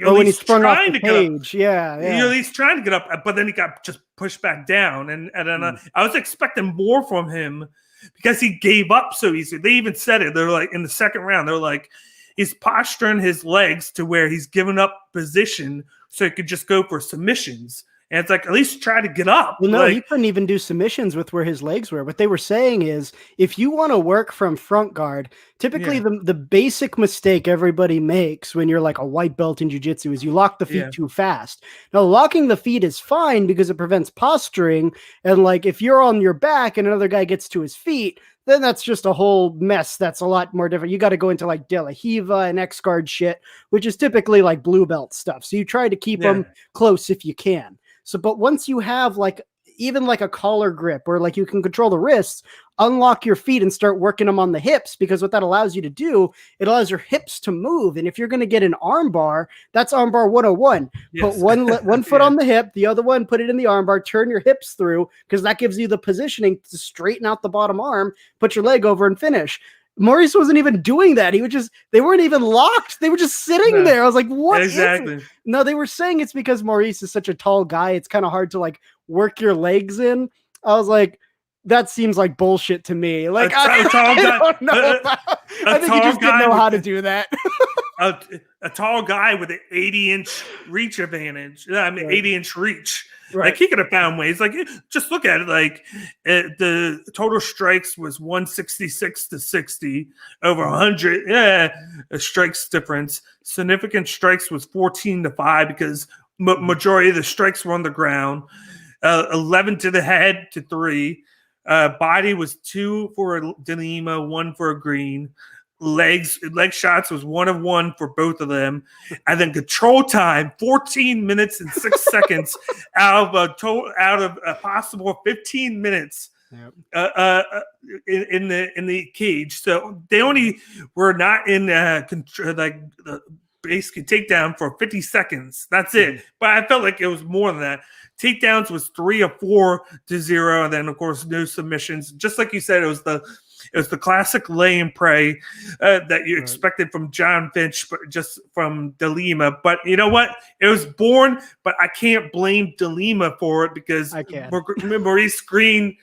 When he sprung off the page, yeah. You're at least trying to get up, but then he got just pushed back down. And I was expecting more from him because he gave up so easy. They even said it. They're like, in the second round, they're like, he's posturing his legs to where he's given up position so he could just go for submissions. And it's like, at least try to get up. Well, no, like, he couldn't even do submissions with where his legs were. What they were saying is, if you want to work from front guard, typically the basic mistake everybody makes when you're like a white belt in jiu-jitsu is you lock the feet too fast. Now, locking the feet is fine because it prevents posturing. And like, if you're on your back and another guy gets to his feet, then that's just a whole mess. That's a lot more different. You got to go into like De La Hiva and X guard shit, which is typically like blue belt stuff. So you try to keep them close if you can. So, but once you have like, even like a collar grip or like you can control the wrists, unlock your feet and start working them on the hips, because what that allows you to do, it allows your hips to move. And if you're going to get an arm bar, that's arm bar 101. Put one foot on the hip, the other one, put it in the arm bar, turn your hips through, because that gives you the positioning to straighten out the bottom arm, put your leg over and finish. Maurice wasn't even doing that. They weren't even locked. They were just sitting there. I was like, what? Exactly. No, they were saying it's because Maurice is such a tall guy. It's kind of hard to like work your legs in. I was like, that seems like bullshit to me. Like, I don't know. I think he just didn't know how to do that. A tall guy with an 80-inch reach advantage. I mean, 80-inch reach. Right. Like, he could have found ways. Like, just look at it. Like, the total strikes was 166 to 60 over 100. A strikes difference. Significant strikes was 14 to 5 because majority of the strikes were on the ground. 11 to the head to 3. Body was 2 for De Lima, 1 for a Green. Leg shots was 1 of 1 for both of them, and then control time 14 minutes and 6 seconds out of a possible 15 minutes in the cage. So they only were not in basically takedown for 50 seconds. That's it. But I felt like it was more than that. Takedowns was 3 of 4 to 0, and then of course no submissions. Just like you said, it was the classic lay and pray that you expected from John Finch, but just from De Lima. But you know what? It was born, but I can't blame De Lima for it because Maurice Green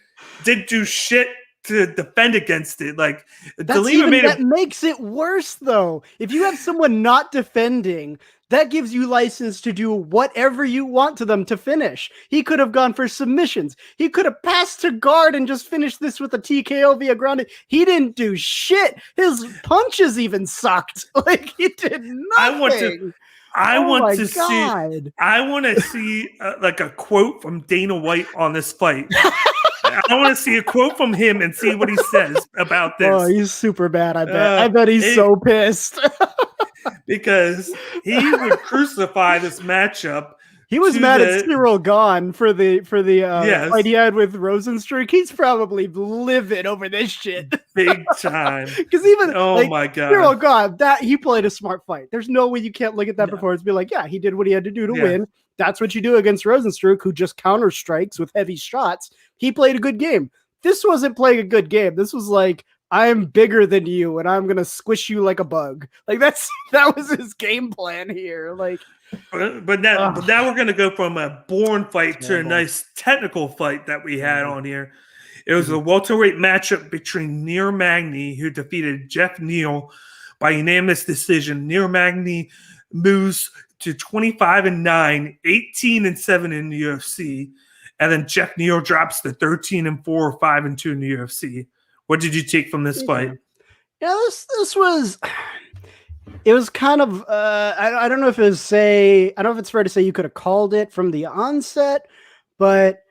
didn't do shit to defend against it. Like, that makes it worse, though. If you have someone not defending, that gives you license to do whatever you want to them to finish. He could have gone for submissions. He could have passed to guard and just finished this with a TKO via grounded. He didn't do shit. His punches even sucked. Like, he did nothing. I want to see like a quote from Dana White on this fight. I want to see a quote from him and see what he says about this. Oh, he's super bad. I bet he's so pissed. Because he would crucify this matchup. He was mad at Cyril Gahn for the fight he had with Rosenstruck. He's probably livid over this shit. Big time. Because even my God. Cyril Gahn, he played a smart fight. There's no way you can't look at that performance and be like, yeah, he did what he had to do to win. That's what you do against Rosenstruck, who just counter strikes with heavy shots. He played a good game. This wasn't playing a good game. This was like, I'm bigger than you and I'm gonna squish you like a bug. Like, that was his game plan here. Like, but now we're gonna go from a boring fight to a nice technical fight that we had on here. It was a welterweight matchup between Neil Magny, who defeated Jeff Neal by unanimous decision. Neil Magny moves to 25-9, 18-7 in the UFC, and then Jeff Neal drops to 13-4, 5-2 in the UFC. What did you take from this fight? Yeah, this was. It was kind of. I don't know if I don't know if it's fair to say you could have called it from the onset, but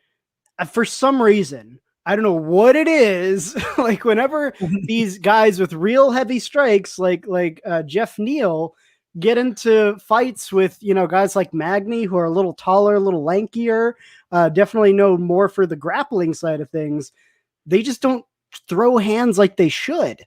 for some reason, I don't know what it is. Like, whenever these guys with real heavy strikes, like Jeff Neal, get into fights with guys like Magny, who are a little taller, a little lankier, definitely know more for the grappling side of things. They just don't throw hands like they should.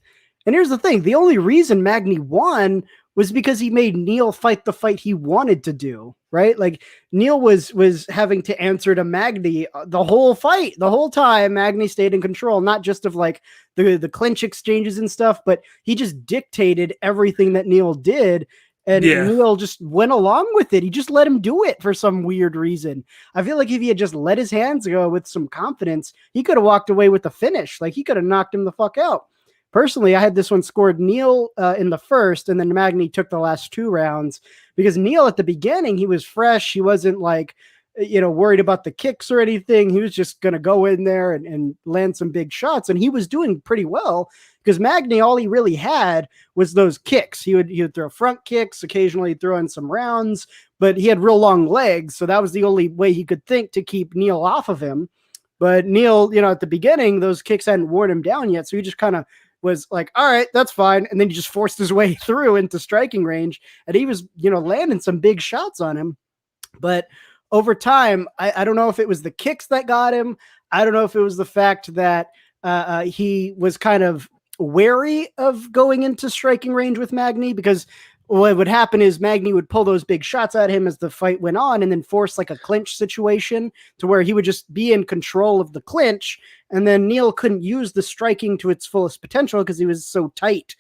And here's the thing. The only reason Magny won was because he made Neal fight the fight he wanted to do, right? Like, Neal was having to answer to Magny the whole fight. The whole time Magny stayed in control, not just of like the clinch exchanges and stuff, but he just dictated everything that Neal did. And Neal just went along with it. He just let him do it for some weird reason. I feel like if he had just let his hands go with some confidence, he could have walked away with the finish. Like, he could have knocked him the fuck out. Personally, I had this one scored Neal in the first, and then Magny took the last 2 rounds because Neal at the beginning, he was fresh. He wasn't like worried about the kicks or anything. He was just going to go in there and land some big shots. And he was doing pretty well because Magny, all he really had was those kicks. He would throw front kicks, occasionally throw in some rounds, but he had real long legs. So that was the only way he could think to keep Neal off of him. But Neal, at the beginning, those kicks hadn't worn him down yet. So he just kind of was like, all right, that's fine. And then he just forced his way through into striking range. And he was, landing some big shots on him. But over time, I don't know if it was the kicks that got him. I don't know if it was the fact that he was kind of wary of going into striking range with Magny, because what would happen is Magny would pull those big shots at him as the fight went on and then force like a clinch situation to where he would just be in control of the clinch. And then Neal couldn't use the striking to its fullest potential because he was so tight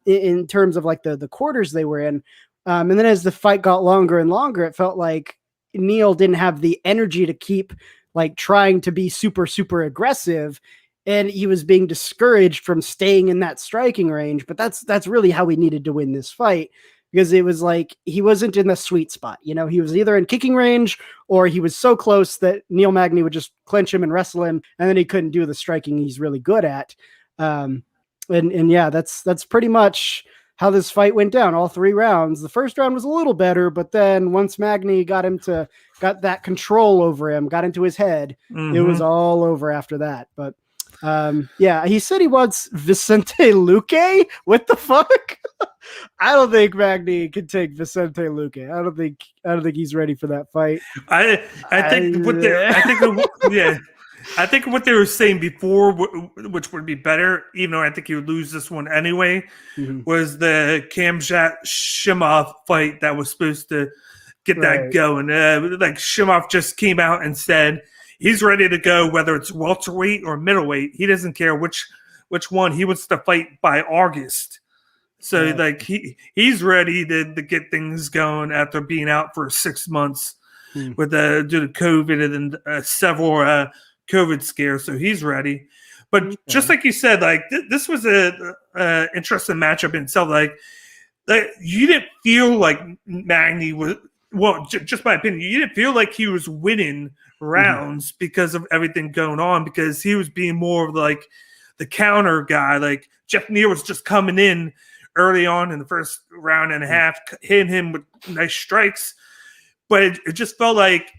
in terms of like the quarters they were in. And then as the fight got longer and longer, it felt like Neal didn't have the energy to keep like trying to be super, super aggressive. And he was being discouraged from staying in that striking range. But that's really how he needed to win this fight, because it was like he wasn't in the sweet spot. He was either in kicking range or he was so close that Neal Magny would just clinch him and wrestle him, and then he couldn't do the striking he's really good at. And yeah, that's pretty much how this fight went down. All 3 rounds. The first round was a little better, but then once Magny got that control over him, got into his head, It was all over after that. But yeah, he said he wants Vicente Luque. What the fuck? I don't think Magny can take Vicente Luque. I don't think he's ready for that fight. I think what they were saying before, which would be better, even though I think he would lose this one anyway, was the Khamzat Shimov fight that was supposed to get that going. Like Shimov just came out and said he's ready to go, whether it's welterweight or middleweight. He doesn't care which one. He wants to fight by August. So like he's ready to get things going after being out for 6 months with due to COVID and several COVID scares. So he's ready. But just like you said, like this was a interesting matchup in itself. Like you didn't feel like Magny was. Well, just my opinion, you didn't feel like he was winning rounds because of everything going on, because he was being more of like the counter guy. Like Jeff Neal was just coming in early on in the first round and a half, hitting him with nice strikes. But it just felt like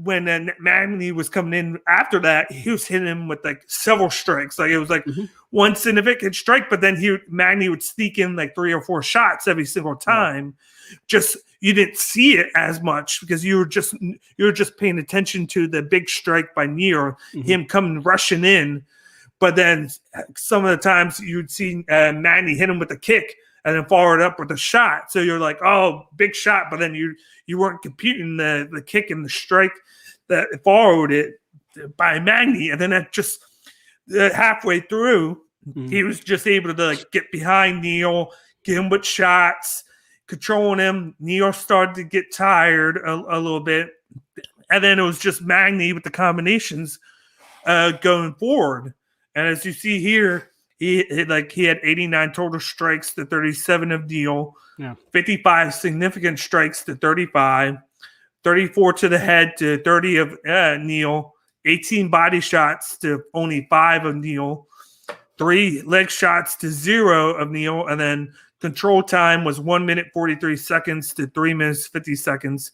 when Magny was coming in after that, he was hitting him with like several strikes. Like it was like one significant strike, but then Magny would sneak in like 3 or 4 shots every single time. Just you didn't see it as much because you were just paying attention to the big strike by Neal, him coming rushing in. But then some of the times you'd see Magny hit him with a kick and then follow it up with a shot. So you're like, oh, big shot. But then you weren't computing the kick and the strike that followed it by Magny. And then that just halfway through, he was just able to like get behind Neal, get him with shots, controlling him. Neal started to get tired a little bit. And then it was just Magny with the combinations going forward. And as you see here, he had 89 total strikes to 37 of Neal, 55 significant strikes to 35, 34 to the head to 30 of Neal, 18 body shots to only 5 of Neal, 3 leg shots to 0 of Neal, and then control time was 1 minute 43 seconds to 3 minutes 50 seconds.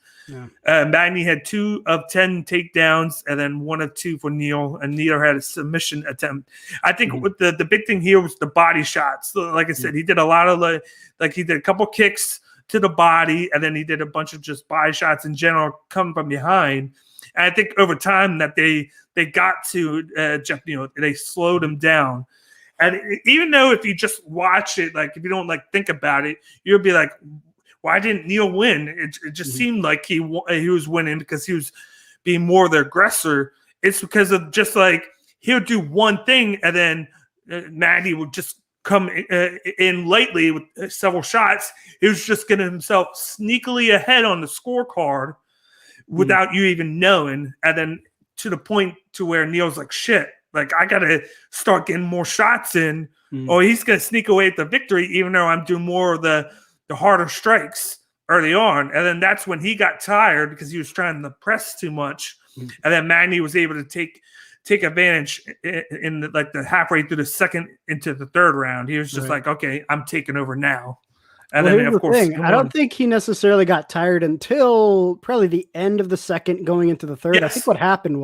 Magny had 2 of 10 takedowns and then 1 of 2 for Neal, and neither had a submission attempt. I think with the big thing here was the body shots. So, like I said, he did a lot of he did a couple kicks to the body, and then he did a bunch of just body shots in general coming from behind. And I think over time that they got to Jeff Neal, they slowed him down. And even though if you just watch it, like if you don't like think about it, you'll be like, why didn't Neal win? It just seemed like he was winning because he was being more the aggressor. It's because of just like he'll do one thing and then Magny would just come in lately with several shots. He was just getting himself sneakily ahead on the scorecard without you even knowing. And then to the point to where Neal's like, shit, like I got to start getting more shots in or he's going to sneak away at the victory, even though I'm doing more of the harder strikes. early on, and then that's when he got tired because he was trying to press too much, and then Magny was able to take advantage in the halfway through the second into the third round. He was just like, okay, I'm taking over now. And then, of course, I don't think he necessarily got tired until probably the end of the second, going into the third. Yes. I think what happened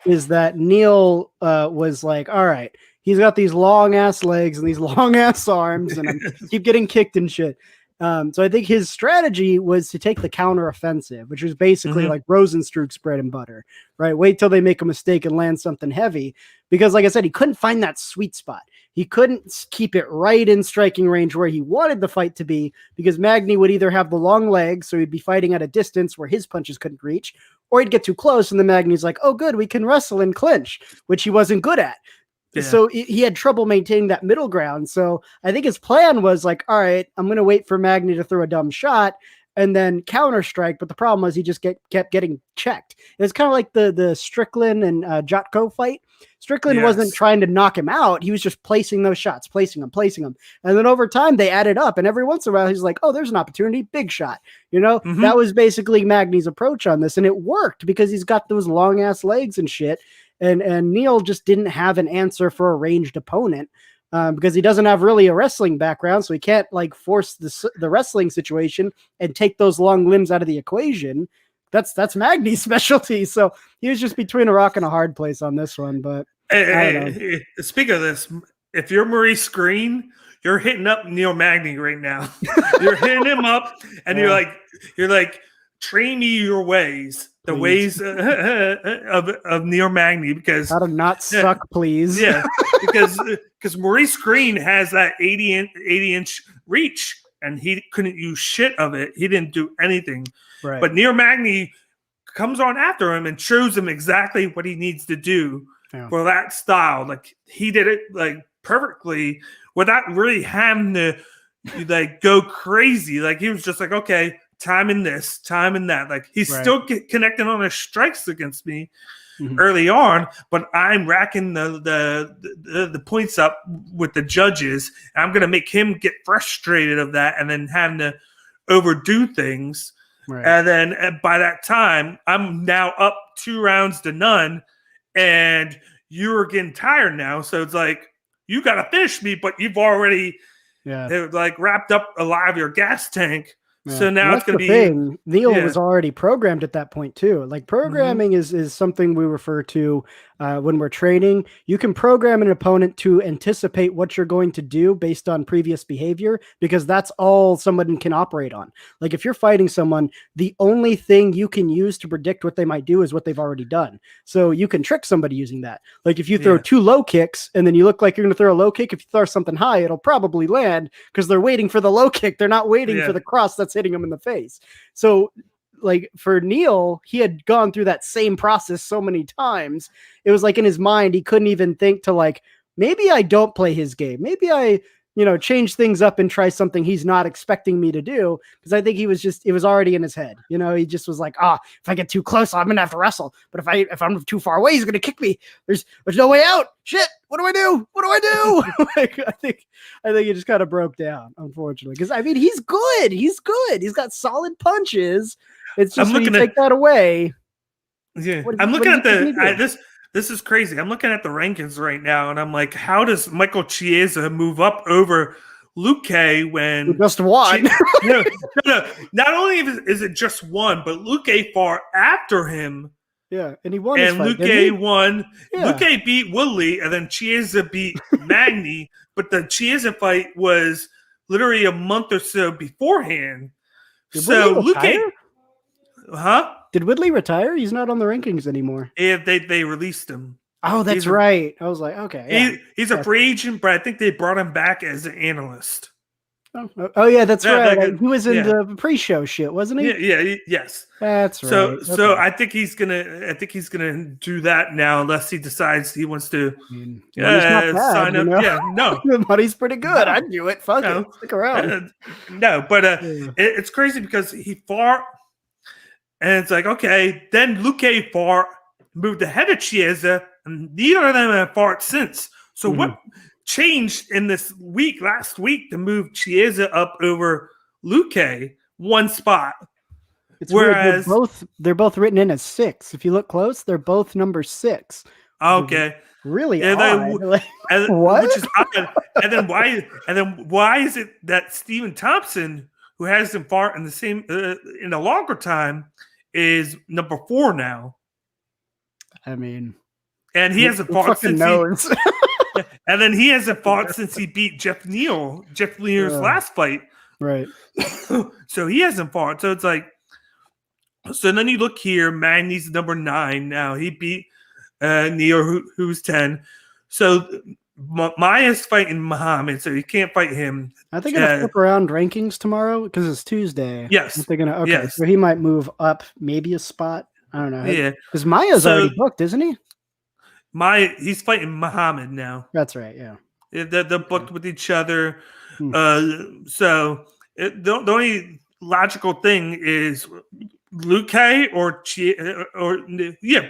is that Neil was like, all right, he's got these long ass legs and these long ass arms, and I keep getting kicked and shit. So I think his strategy was to take the counter offensive, which was basically like Rosenstruck's bread and butter, right? Wait till they make a mistake and land something heavy. Because like I said, he couldn't find that sweet spot. He couldn't keep it right in striking range where he wanted the fight to be, because Magny would either have the long legs, so he'd be fighting at a distance where his punches couldn't reach, or he'd get too close and the Magny's like, oh good, we can wrestle and clinch, which he wasn't good at. Yeah. So he had trouble maintaining that middle ground. So I think his plan was like, all right, I'm going to wait for Magny to throw a dumb shot and then counter strike. But the problem was he just kept getting checked. It was kind of like the Strickland and Jotko fight. Strickland wasn't trying to knock him out. He was just placing those shots, placing them. And then over time they added up. And every once in a while he's like, oh, there's an opportunity. Big shot. That was basically Magny's approach on this. And it worked because he's got those long ass legs and shit. And Neil just didn't have an answer for a ranged opponent because he doesn't have really a wrestling background. So he can't like force the wrestling situation and take those long limbs out of the equation. That's Magny's specialty. So he was just between a rock and a hard place on this one. But speaking of this, if you're Maurice Green, you're hitting up Neil Magny right now. You're hitting him up and you're like, train me your ways. The ways of Neil Magny, because how to not suck, please. Yeah, because Maurice Green has that 80-inch reach, and he couldn't use shit of it. He didn't do anything. Right. But Neil Magny comes on after him and shows him exactly what he needs to do for that style. Like he did it like perfectly without really having to like go crazy. Like he was just like, okay, time in this, time in that. Like he's still connecting on his strikes against me early on, but I'm racking the points up with the judges. And I'm going to make him get frustrated of that and then having to overdo things. Right. And then by that time, I'm now up 2 rounds to none, and you're getting tired now. So it's like, you got to finish me, but you've already like wrapped up a lot of your gas tank. Yeah. So now it's going to be thing. Neil was already programmed at that point too. Like programming is something we refer to when we're training. You can program an opponent to anticipate what you're going to do based on previous behavior, because that's all someone can operate on. Like if you're fighting someone, the only thing you can use to predict what they might do is what they've already done. So you can trick somebody using that. Like if you throw 2 low kicks and then you look like you're going to throw a low kick, if you throw something high, it'll probably land because they're waiting for the low kick. They're not waiting for the cross that's hitting him in the face. So like for Neil, he had gone through that same process so many times. It was like in his mind, he couldn't even think to like, maybe I don't play his game. Maybe I, change things up and try something he's not expecting me to do. Because I think it was already in his head. He just was like, if I get too close, I'm going to have to wrestle. But if I'm too far away, he's going to kick me. There's no way out. Shit. What do I do? What do I do? Like, I think he just kind of broke down, unfortunately. Because I mean, he's good. He's good. He's got solid punches. It's just when you take that away. Yeah, I'm looking at this is crazy. I'm looking at the rankings right now, and I'm like, how does Michael Chiesa move up over Luque when he just won? No. Not only is it just one, but Luque far after him. Yeah, and he won. And Luque won. Yeah. Luque beat Woodley, and then Chiesa beat Magny. But the Chiesa fight was literally a month or so beforehand. So Luque. Huh? Did Woodley retire? He's not on the rankings anymore. Yeah, they released him. Oh, that's right. I was like, okay. Yeah. He's a free agent, but I think they brought him back as an analyst. Oh yeah, that's right. He was in the pre-show shit, wasn't he? Yeah, yes. That's right. So I think he's gonna do that now, unless he decides he wants to sign up. Yeah, no, the money's pretty good. I'd do it. Fuck it. Stick around. It's crazy because he fought. And it's like, okay, then Luque fought, moved ahead of Chiesa, and neither of them have fought since. So what changed in this last week to move Chiesa up over Luque? one spot. It's Whereas weird. They're both written in as 6. If you look close, they're both number 6. okay, Really yeah, odd. Like, what? which is odd. And then why is it that Stephen Thompson, who has him far in the same in a longer time, is number 4 now? I mean, and he hasn't fought since knows? and then he hasn't fought since he beat Jeff Neal's last fight. Right. So he hasn't fought. So it's like, so then you look here, Magny's number 9 now. He beat Neal, who's 10. So Maya's fighting Muhammad, so you can't fight him. Are they going to flip around rankings tomorrow? Because it's Tuesday. Yes. They're going to, okay. Yes. So he might move up maybe a spot. I don't know. Yeah. Because Maya's already booked, isn't he? He's fighting Muhammad now. That's right, yeah. They're booked with each other. So the only logical thing is Luque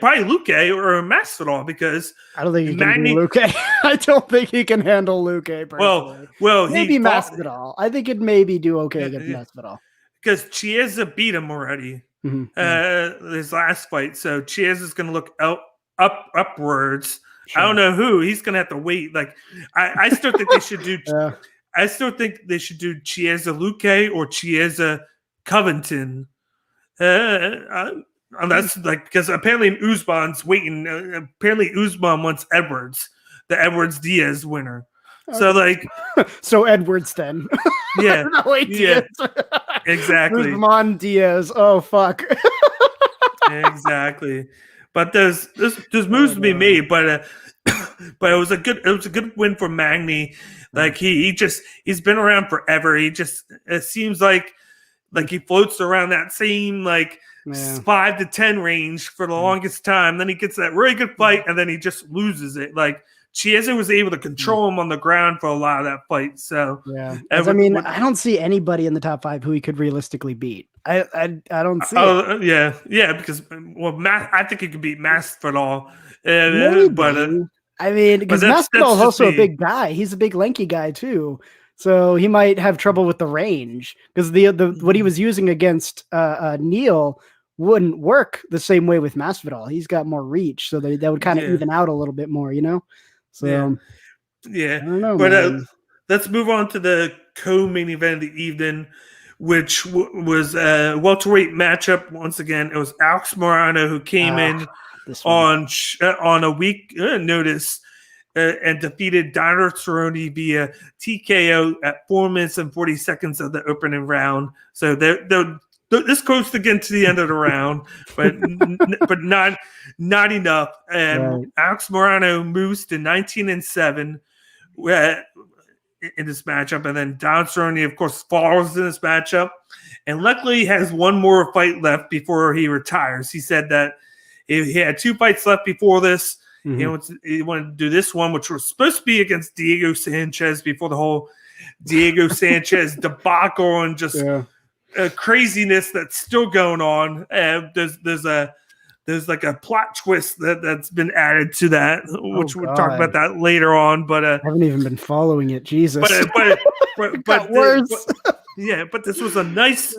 probably Luque or Masvidal, because I don't think he can do Luque. I don't think he can handle Luque personally. Well, maybe Masvidal. I think it'd maybe do okay against Masvidal. Because Chiesa beat him already. His last fight. So Chiesa is going to look upwards. Sure. I don't know who. He's going to have to wait. Like I still think they should do. I still think they should do Chiesa Luque or Chiesa Covington. That's like, because apparently Usman's waiting. Apparently Usman wants Edwards, the Edwards Diaz winner. So like, so Edwards then. Yeah, exactly. Usman Diaz. Oh fuck. Exactly. But there's moves to be made, but it was a good win for Magny. Like he's been around forever. It seems like he floats around that same 5 to 10 range for the longest time. Then he gets that really good fight, and then he just loses it. Like Chiesa was able to control him on the ground for a lot of that fight. So I don't see anybody in the top 5 who he could realistically beat. I don't see. Because I think he could beat Masvidal. Because Masvidal is also a big guy. He's a big lanky guy too. So he might have trouble with the range, because the what he was using against Neal wouldn't work the same way with Masvidal. He's got more reach, so that would kind of even out a little bit more, So I don't know. But let's move on to the co-main event of the evening, which was a welterweight matchup. Once again, it was Alex Morano who came in on a week notice. And defeated Donner Cerrone via TKO at 4 minutes and 40 seconds of the opening round. So this goes to get to the end of the round, but not enough. And Alex Morano moves to 19-7 in this matchup, and then Donner Cerrone, of course, falls in this matchup. And luckily, he has one more fight left before he retires. He said that he had 2 fights left before this. He wanted to do this one, which was supposed to be against Diego Sanchez before the whole Diego Sanchez debacle and just craziness that's still going on. There's like a plot twist that's been added to that, which we'll talk about that later on. But I haven't even been following it. Jesus, but worse. But this was a nice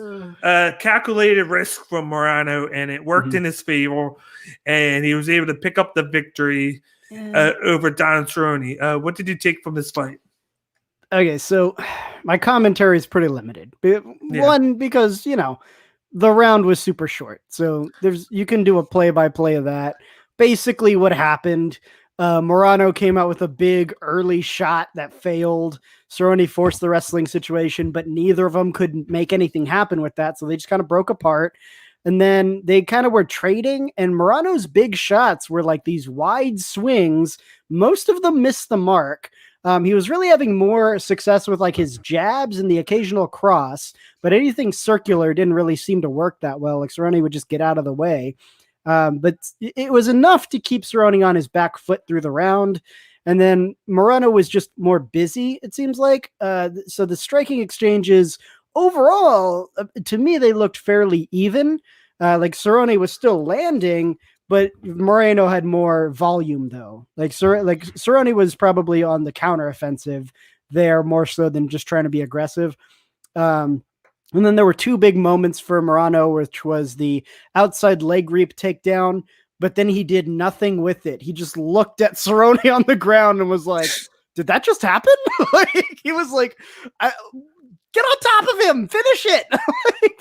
calculated risk from Morano, and it worked in his favor, and he was able to pick up the victory over Donner Cerrone. What did you take from this fight? Okay, so my commentary is pretty limited. One, because the round was super short, so you can do a play-by-play of that. Basically, what happened: Morano came out with a big early shot that failed. Cerrone forced the wrestling situation, but neither of them could make anything happen with that, so they just kind of broke apart. And then they kind of were trading, and Morano's big shots were like these wide swings. Most of them missed the mark. He was really having more success with like his jabs and the occasional cross, but anything circular didn't really seem to work that well. Like Cerrone would just get out of the way. But it was enough to keep Cerrone on his back foot through the round. And then Morano was just more busy, it seems like. So the striking exchanges overall, to me, they looked fairly even. Like Cerrone was still landing, but Moreno had more volume, though. Like Cerrone was probably on the counteroffensive there more so than just trying to be aggressive. And then there were two big moments for Marino, which was the outside leg reap takedown, but then he did nothing with it. He just looked at Cerrone on the ground and was like, did that just happen? Like, he was like, get on top of him, finish it.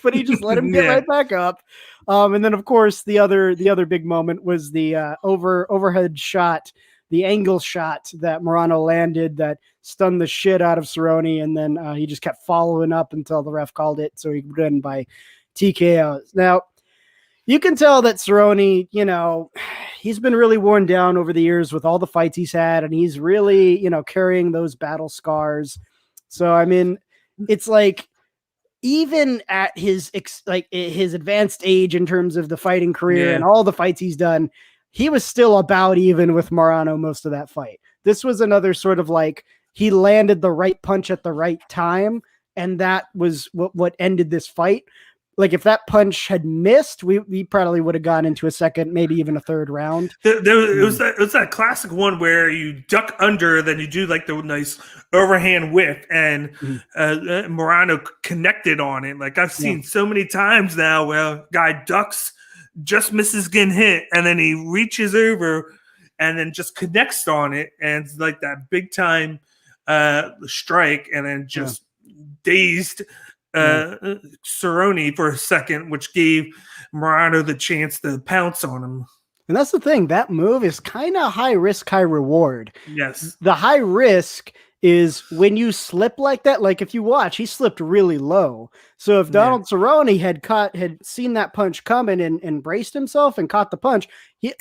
But he just let him get right back up. And then, of course, the other big moment was the overhead shot, the angle shot that Marino landed that stunned the shit out of Cerrone, and then he just kept following up until the ref called it, so he won by TKO. Now, you can tell that Cerrone, you know, he's been really worn down over the years with all the fights he's had, and he's really, you know, carrying those battle scars. So, I mean, it's like, even at his advanced age in terms of the fighting career and all the fights he's done, he was still about even with Marino most of that fight. This was another sort of like, he landed the right punch at the right time, and that was what ended this fight. Like, if that punch had missed, we probably would have gone into a second, maybe even a third round. It was that classic one where you duck under, then you do like the nice overhand whip, and Marino connected on it. Like, I've seen so many times now where a guy ducks, just misses getting hit, and then he reaches over and then just connects on it, and it's like that big time strike, and then just dazed Cerrone for a second, which gave Marino the chance to pounce on him. And that's the thing, that move is kind of high risk, high reward. Yes. The high risk is when you slip like that. Like, if you watch, he slipped really low. So if Donald Cerrone had seen that punch coming and braced himself and caught the punch,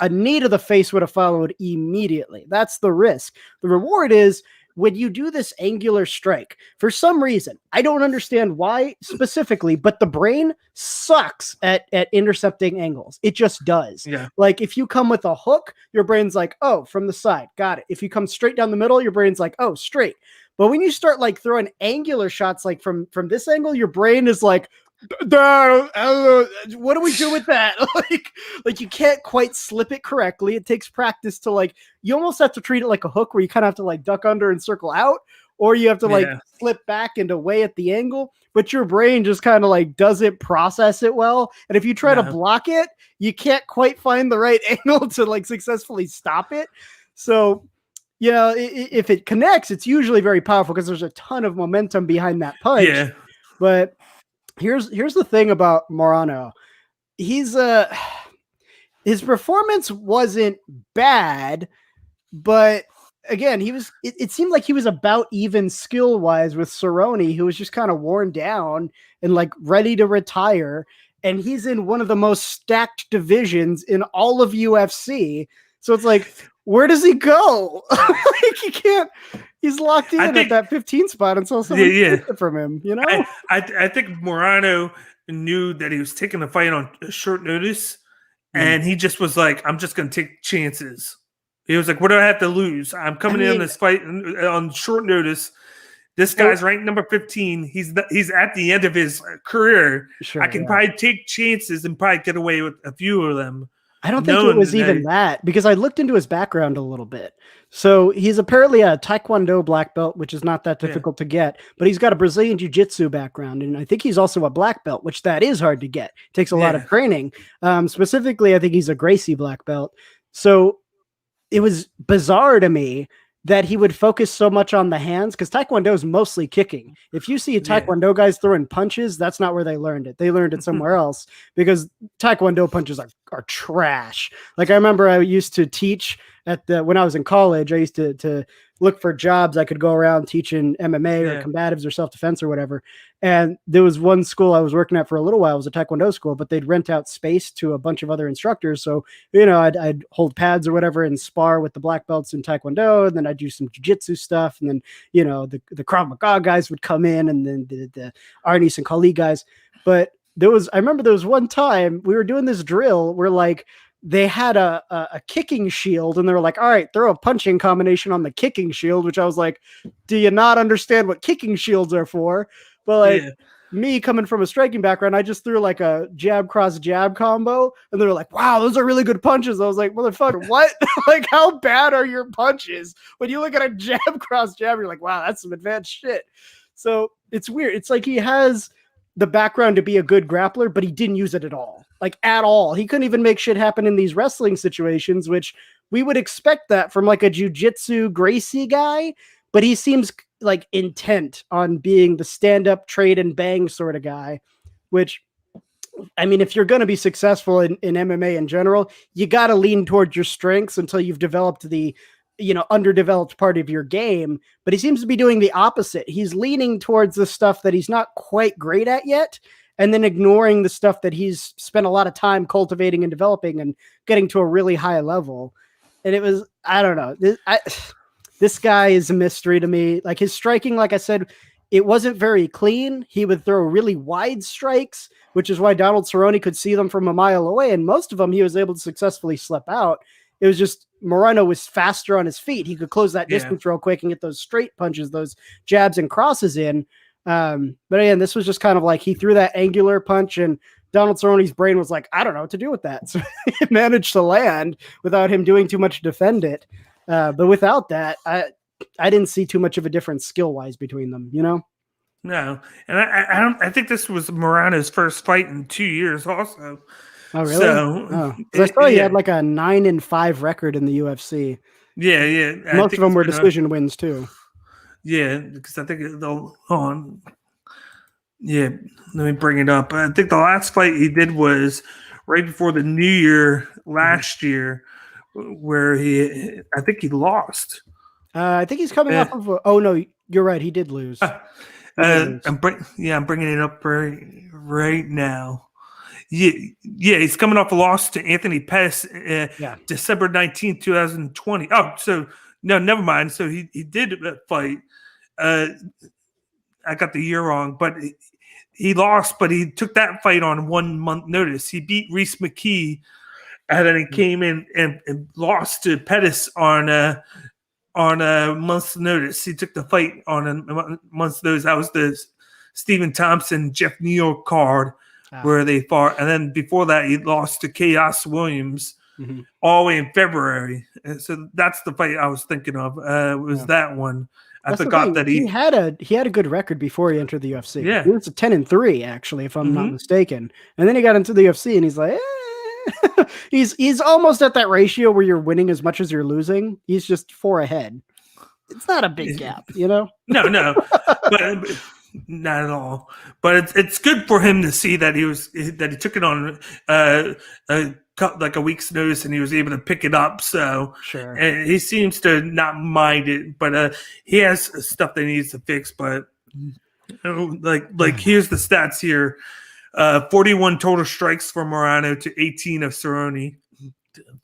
a knee to the face would have followed immediately. That's the risk. The reward is when you do this angular strike, for some reason, I don't understand why specifically, but the brain sucks at intercepting angles. It just does. Yeah. Like, if you come with a hook, your brain's like, oh, from the side, got it. If you come straight down the middle, your brain's like, oh, straight. But when you start like throwing angular shots, like from this angle, your brain is like, what do we do with that? like you can't quite slip it correctly. It takes practice to, like, you almost have to treat it like a hook, where you kind of have to like duck under and circle out, or you have to like flip back and away at the angle, but your brain just kind of like doesn't process it well. And if you try to block it, you can't quite find the right angle to like successfully stop it. So, you know, if it connects, it's usually very powerful because there's a ton of momentum behind that punch. Yeah. But here's the thing about Marino. His performance wasn't bad, but again, it seemed like he was about even skill wise with Cerrone, who was just kind of worn down and like ready to retire. And he's in one of the most stacked divisions in all of UFC. So it's like, where does he go? Like, he can't. He's locked in at that 15 spot until someone takes it from him. You know, I think Marino knew that he was taking the fight on short notice, and he just was like, "I'm just going to take chances." He was like, "What do I have to lose? I'm coming in this fight on short notice. This guy's ranked number 15. He's at the end of his career. I can probably take chances and probably get away with a few of them." I don't think it was even that, because I looked into his background a little bit. So he's apparently a Taekwondo black belt, which is not that difficult to get, but he's got a Brazilian Jiu-Jitsu background. And I think he's also a black belt, which that is hard to get. It takes a lot of training. Specifically, I think he's a Gracie black belt. So it was bizarre to me that he would focus so much on the hands, because Taekwondo is mostly kicking. If you see Taekwondo guys throwing punches, that's not where they learned it. They learned it somewhere else, because Taekwondo punches are trash. Like, I remember I used to teach when I was in college, I used to look for jobs. I could go around teaching MMA or combatives or self-defense or whatever. And there was one school I was working at for a little while. It was a Taekwondo school, but they'd rent out space to a bunch of other instructors. So, you know, I'd hold pads or whatever and spar with the black belts in Taekwondo. And then I'd do some jiu-jitsu stuff. And then, you know, the Krav Maga guys would come in, and then the Arnis and Kali guys. But I remember there was one time we were doing this drill where, like, they had a kicking shield, and they were like, all right, throw a punching combination on the kicking shield, which I was like, do you not understand what kicking shields are for? But like me coming from a striking background, I just threw like a jab cross jab combo, and they were like, wow, those are really good punches. I was like, motherfucker, what? Like, how bad are your punches? When you look at a jab cross jab, you're like, wow, that's some advanced shit. So it's weird. It's like he has the background to be a good grappler, but he didn't use it at all. Like at all. He couldn't even make shit happen in these wrestling situations, which we would expect that from like a jiu-jitsu Gracie guy, but he seems like intent on being the stand-up trade and bang sort of guy, which, I mean, if you're going to be successful in MMA in general, you got to lean towards your strengths until you've developed the, underdeveloped part of your game. But he seems to be doing the opposite. He's leaning towards the stuff that he's not quite great at yet, and then ignoring the stuff that he's spent a lot of time cultivating and developing and getting to a really high level. And it was, I don't know. This guy is a mystery to me. Like his striking, like I said, it wasn't very clean. He would throw really wide strikes, which is why Donald Cerrone could see them from a mile away. And most of them he was able to successfully slip out. It was just Moreno was faster on his feet. He could close that distance real quick and get those straight punches, those jabs and crosses in. But again, this was just kind of like he threw that angular punch and Donald Cerrone's brain was like, I don't know what to do with that. So it managed to land without him doing too much to defend it. But without that, I didn't see too much of a difference skill-wise between them, No, and I think this was Morano's first fight in 2 years, also. Oh, really? So, I saw he had like a 9-5 record in the UFC. Yeah. Most of them were decision wins too. Yeah, because I think they'll on. Yeah, let me bring it up. I think the last fight he did was right before the New Year last year, where I think he lost. I think he's coming off of. Oh no, you're right. He did lose. I'm bringing it up right now. Yeah, he's coming off a loss to Anthony Pettis, December 19th, 2020. Oh, so no, never mind. So he did fight. I got the year wrong, but he lost. But he took that fight on 1 month notice. He beat Reese McKee, and then he came in and lost to Pettis on a month's notice. He took the fight on a month's notice. That was the Stephen Thompson, Jeff Neal card where they fought. And then before that, he lost to Chaos Williams all the way in February. And so that's the fight I was thinking of. Was that one. I forgot that he had a good record before he entered the UFC. Yeah. He was a 10-3, actually, if I'm not mistaken. And then he got into the UFC and he's like, he's almost at that ratio where you're winning as much as you're losing. He's just 4 ahead. It's not a big gap, No, but not at all. But it's good for him to see that he took it on like a week's notice and he was able to pick it up. So sure, and he seems to not mind it, but he has stuff that he needs to fix. But like here's the stats here. 41 total strikes for Moreno to 18 of Cerrone.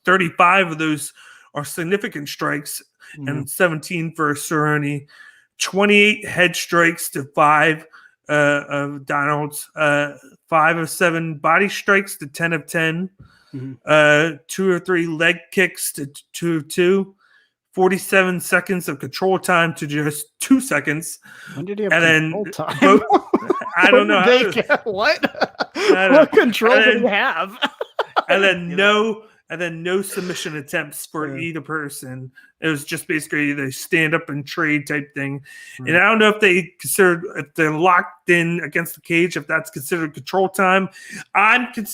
35 of those are significant strikes and 17 for Cerrone. 28 head strikes to 5 of Donald's. 5 of 7 body strikes to 10 of 10. 2 or 3 leg kicks to 2 of 2. 47 seconds of control time to just 2 seconds. When did he have control time? I don't know. What control did he have? and then no submission attempts for either person. It was just basically the stand up and trade type thing. And I don't know if they're locked in against the cage, if that's considered control time. I'm going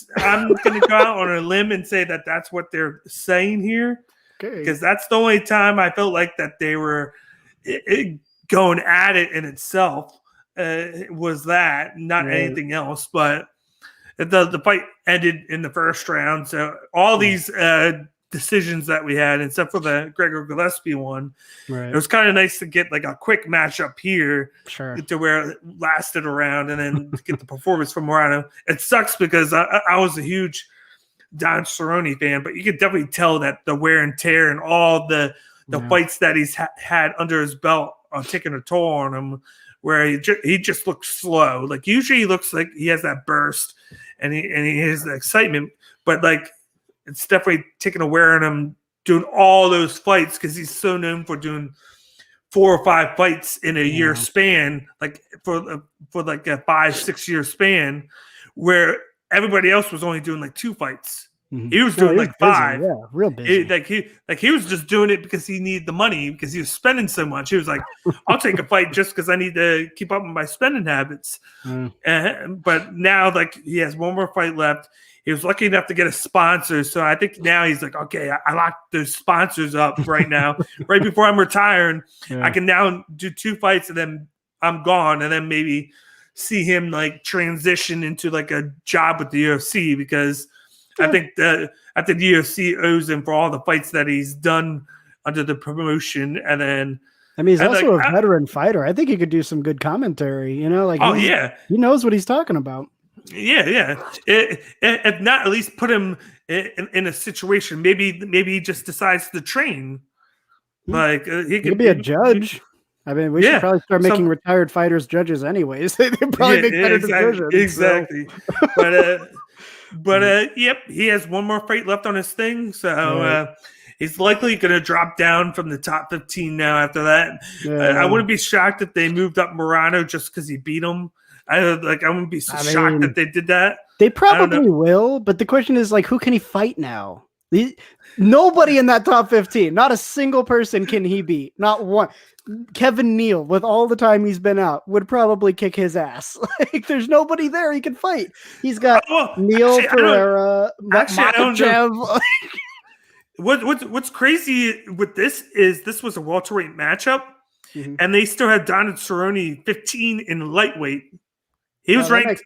to go out on a limb and say that that's what they're saying here. Because that's the only time I felt like that they were going at it in itself. Was that, not anything else. But the fight ended in the first round. So all these decisions that we had, except for the Gregor Gillespie one, it was kind of nice to get like a quick matchup here to where it lasted around and then get the performance from Moreno. It sucks because I was a huge Don Cerrone fan, but you could definitely tell that the wear and tear and all the fights that he's had under his belt are taking a toll on him, where he just looks slow. Like usually he looks like he has that burst and he has the excitement, but like it's definitely taking a wear on him doing all those fights because he's so known for doing 4 or 5 fights in a year span, like for like a 5-6 year span, where everybody else was only doing like 2 fights He was doing busy, 5. yeah, real busy. He was just doing it because he needed the money because he was spending so much. He was like, I'll take a fight just because I need to keep up with my spending habits. But now, like, he has one more fight left. He was lucky enough to get a sponsor. So I think now he's like, okay, I locked those sponsors up right now. Right before I'm retiring, I can now do 2 fights and then I'm gone. And then maybe see him like transition into like a job with the UFC because I think the UFC owes him for all the fights that he's done under the promotion. And then I mean, he's also a veteran fighter. I think he could do some good commentary, you know, like, he knows what he's talking about. Yeah. If not, at least put him in a situation. Maybe he just decides to train. Like he could be a judge. I mean, we should probably start making retired fighters judges, anyways. They probably make better decisions. Exactly. But yep, he has one more fight left on his thing, so he's likely going to drop down from the top 15 now. After that, I wouldn't be shocked if they moved up Marina just because he beat him. I wouldn't be shocked that they did that. They probably will, but the question is, like, who can he fight now? Nobody in that top 15. Not a single person can he beat. Not one. Kevin Neal, with all the time he's been out, would probably kick his ass. Like, there's nobody there he can fight. He's got Neil Ferreira, Makachev. What's crazy with this was a welterweight matchup, and they still had Donald Cerrone 15 in lightweight. He was ranked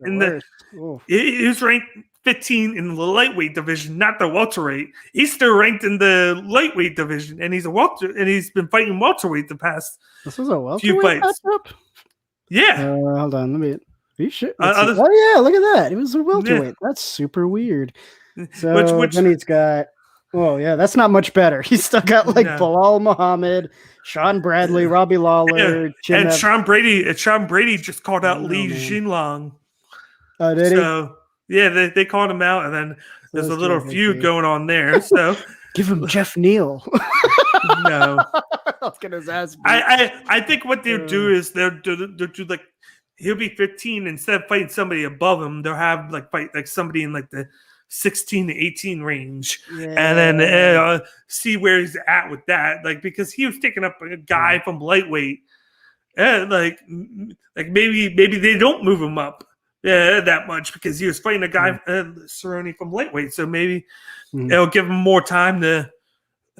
he was ranked 15 in the lightweight division, not the welterweight. He's still ranked in the lightweight division, and he's been fighting welterweight the past. This was a welterweight matchup? Yeah. Hold on, let me. Are you sure? Oh yeah, look at that. It was a welterweight. Yeah. That's super weird. So then he's got. Oh yeah, that's not much better. He's still got Bilal Muhammad, Sean Bradley, Robbie Lawler, and Sean Brady. Sean Brady just called out Li Jinlong. Oh, did he? So yeah, they called him out, and then there's a little feud going on there. So give him Jeff Neal. No, let's get his ass beat. I think what they'll do is they'll do like he'll be 15 instead of fighting somebody above him. They'll have fight somebody in the 16 to 18 range, and then see where he's at with that. Because he was taking up a guy from lightweight, maybe they don't move him up that much because he was fighting a guy Cerrone from lightweight. So maybe it'll give him more time to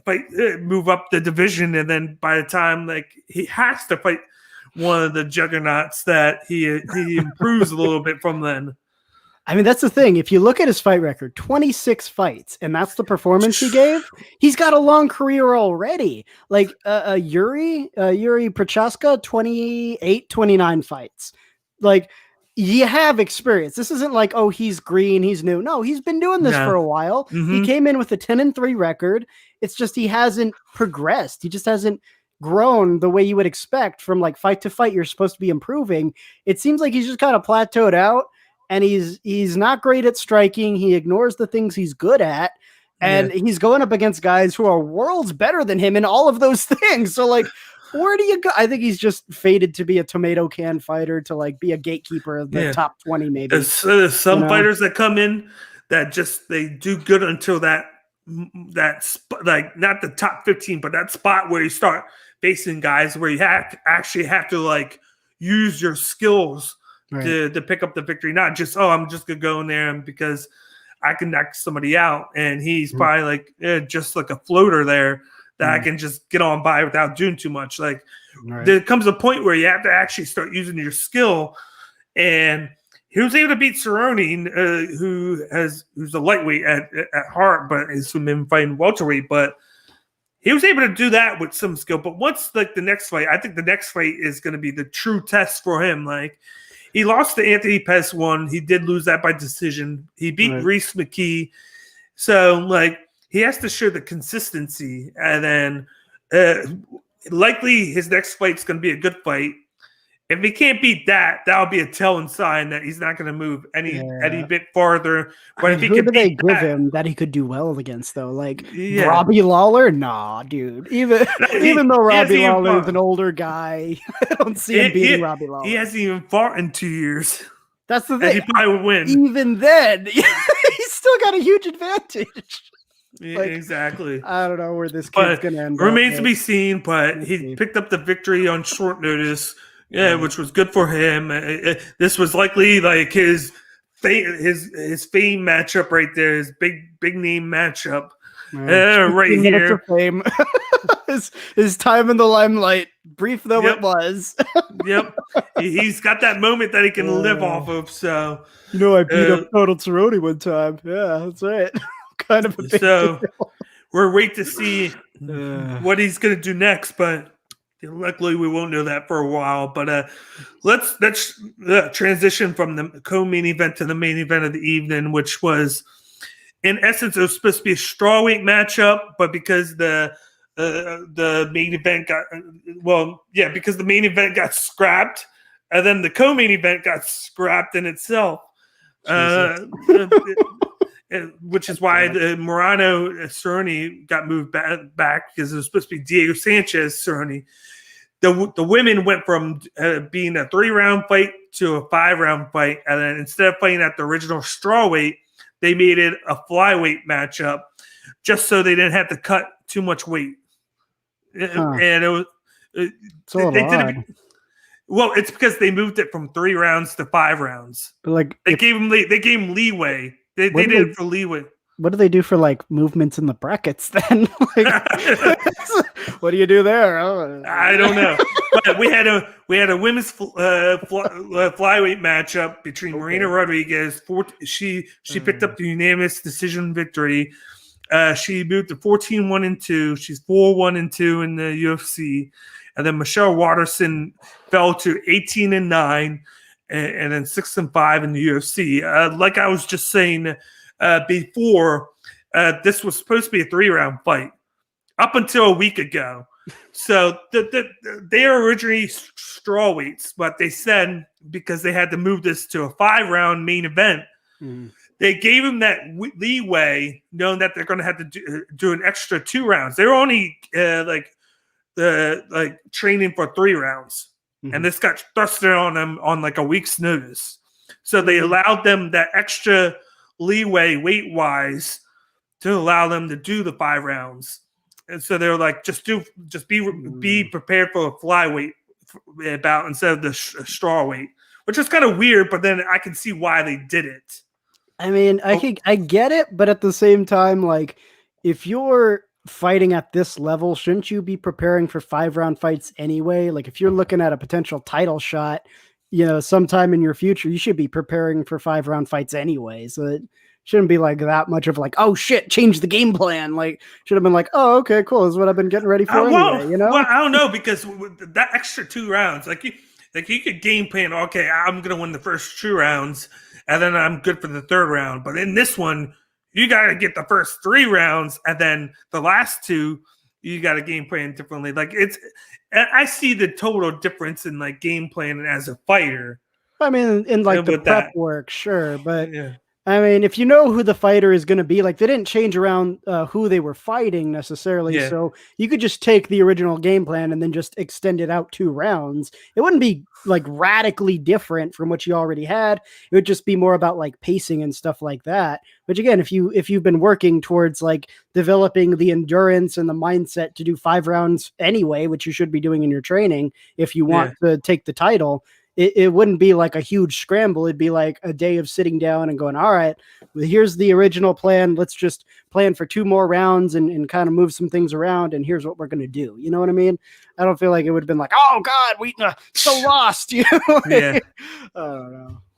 fight, move up the division, and then by the time he has to fight one of the juggernauts, that he improves a little bit from then. I mean, that's the thing. If you look at his fight record, 26 fights, and that's the performance he gave, he's got a long career already. Yuri Prochaska, 28, 29 fights. You have experience. This isn't he's green, he's new. No, he's been doing this for a while. He came in with a 10-3 record. It's just he hasn't progressed. He just hasn't grown the way you would expect from fight to fight. You're supposed to be improving. It seems like he's just kind of plateaued out. And he's not great at striking. He ignores the things he's good at. And he's going up against guys who are worlds better than him in all of those things. So, where do you go? I think he's just fated to be a tomato can fighter, to be a gatekeeper of the top 20, maybe. There's some fighters that come in that they do good until that not the top 15, but that spot where you start facing guys where you have to use your skills. Right. To pick up the victory, not just I'm just gonna go in there because I can knock somebody out, and he's probably just like a floater there that I can just get on by without doing too much. There comes a point where you have to actually start using your skill, and he was able to beat Cerrone, who's a lightweight at heart, but has been fighting welterweight, but he was able to do that with some skill. But once the next fight, I think the next fight is going to be the true test for him. He lost to Anthony Pettis 1. He did lose that by decision. He beat Reese McKee. So, he has to show the consistency. And then likely his next fight's going to be a good fight. If he can't beat that, that'll be a telling sign that he's not going to move any bit farther. But if he who do they give him that he could do well against, though? Robbie Lawler? Nah, dude. Even though Robbie Lawler is an older guy, I don't see him beating Robbie Lawler. He hasn't even fought in 2 years. That's the thing. He probably would win. Even then, he's still still got a huge advantage. Yeah, exactly. I don't know where this kid's But going to end remains up. to be seen. But he picked up the victory on short notice, which was good for him. This was likely like his fame matchup right there, his big name matchup. Right here. Of fame. his time in the limelight, brief though it was. Yep. He's got that moment that he can live off of. So, I beat up Total Cerrone one time. Yeah, that's right. Kind of a big deal. We're waiting to see what he's going to do next, but luckily we won't know that for a while. But let's transition from the co-main event to the main event of the evening, which was, in essence, it was supposed to be a strawweight matchup, but because the main event because the main event got scrapped, and then the co-main event got scrapped in itself, which is why the Marina Cerrone got moved back because it was supposed to be Diego Sanchez Cerrone. The women went from being a 3-round fight to a 5-round fight, and then instead of fighting at the original strawweight, they made it a flyweight matchup just so they didn't have to cut too much weight. And it was well, it's because they moved it from 3 rounds to 5 rounds. But they gave him leeway. They did it for leeway. What do they do for movements in the brackets then? What do you do there? I don't know. But we had a women's flyweight matchup between Marina Rodriguez. She picked up the unanimous decision victory. She moved to 14-1-2. She's 4-1-2 in the UFC. And then Michelle Waterson fell to 18-9, and then 6-5 in the UFC. Like I was just saying before, this was supposed to be a 3-round fight up until a week ago. So they are originally strawweights, but they said because they had to move this to a 5-round main event, they gave him that leeway, knowing that they're going to have to do an extra 2 rounds. They were only training for 3 rounds, and this got thrusted on them on a week's notice. So they allowed them that extra leeway weight wise to allow them to do the 5 rounds. And so they were like, just be prepared for a flyweight bout instead of the strawweight, which is kind of weird. But then I can see why they did it. I mean, I get it, but at the same time, if you're fighting at this level, shouldn't you be preparing for 5-round fights anyway? If you're looking at a potential title shot, sometime in your future, you should be preparing for 5-round fights anyway. So it shouldn't be that much of oh shit, change the game plan. Should have been oh, okay, cool. This is what I've been getting ready for anyway. Well, I don't know, because with that extra 2 rounds, you could game plan. Okay, I'm gonna win the first 2 rounds, and then I'm good for the 3rd round. But in this one, you got to get the first 3 rounds, and then the last 2, you got to game plan differently. I see the total difference in game planning as a fighter. I mean, in the prep work, sure, but I mean, if you know who the fighter is going to be, they didn't change around who they were fighting necessarily. So you could just take the original game plan and then just extend it out 2 rounds. It wouldn't be radically different from what you already had. It would just be more about pacing and stuff like that. Which again, if you've been working towards developing the endurance and the mindset to do 5 rounds anyway, which you should be doing in your training if you want to take the title, it wouldn't be a huge scramble. It'd be a day of sitting down and going, all right, well, here's the original plan. Let's just plan for 2 more rounds and kind of move some things around. And here's what we're going to do. You know what I mean? I don't feel like it would have been oh God, we so lost. I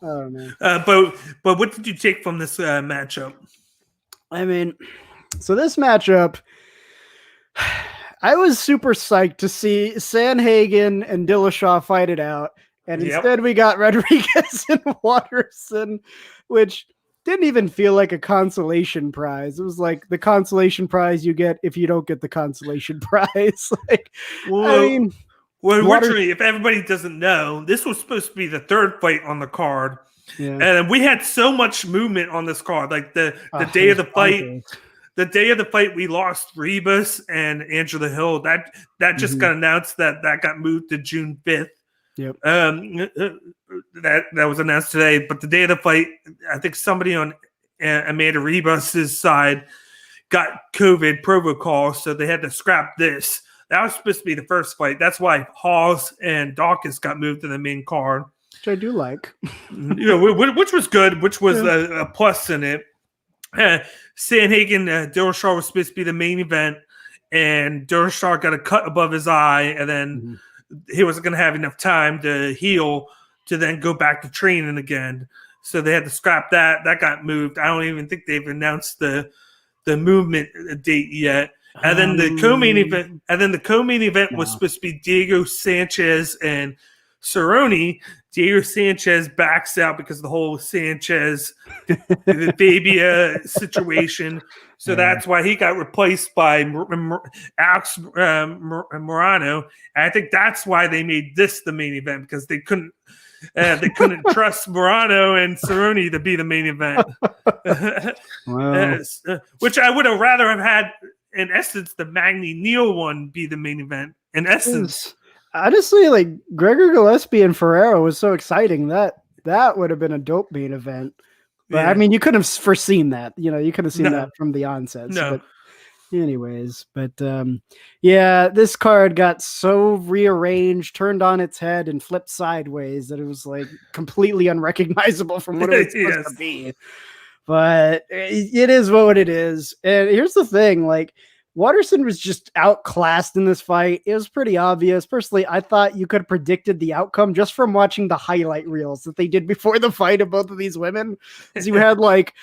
don't know. But what did you take from this matchup? I mean, so this matchup, I was super psyched to see Sanhagen and Dillashaw fight it out. And instead we got Rodriguez and Waterson, which didn't even feel like a consolation prize. It was the consolation prize you get if you don't get the consolation prize. Originally, if everybody doesn't know, this was supposed to be the 3rd fight on the card. Yeah. And we had so much movement on this card. The day of the fight. The day of the fight, we lost Rebus and Angela Hill. That just got announced that got moved to June 5th. Yep. That was announced today, but the day of the fight, I think somebody on Amanda Ribas's side got COVID protocol, so they had to scrap this. That was supposed to be the first fight. That's why Hawes and Dawkins got moved to the main card. Which I do like. Which was good, which was a plus in it. Sandhagen, Dillashaw was supposed to be the main event, and Dillashaw got a cut above his eye, and then he wasn't going to have enough time to heal to then go back to training again. So they had to scrap that. That got moved. I don't even think they've announced the movement date yet. And then the co-main event, was supposed to be Diego Sanchez and Cerrone. Diego Sanchez backs out because of the whole Sanchez the Fabia situation. So that's why he got replaced by Alex Morano. And I think that's why they made this the main event, because they couldn't trust Morano and Cerrone to be the main event. Which I would have rather have had, in essence, the Magny Neal one be the main event. In essence. Honestly, like Gregor Gillespie and Ferrero was so exciting that would have been a dope main event. But I mean, you couldn't have foreseen that. You could have seen that from the onset. No. But anyways, this card got so rearranged, turned on its head, and flipped sideways that it was like completely unrecognizable from what it was supposed to be. But it is what it is. And here's the thing, like, Waterson was just outclassed in this fight. It was pretty obvious. Personally, I thought you could have predicted the outcome just from watching the highlight reels that they did before the fight of both of these women. Because you had like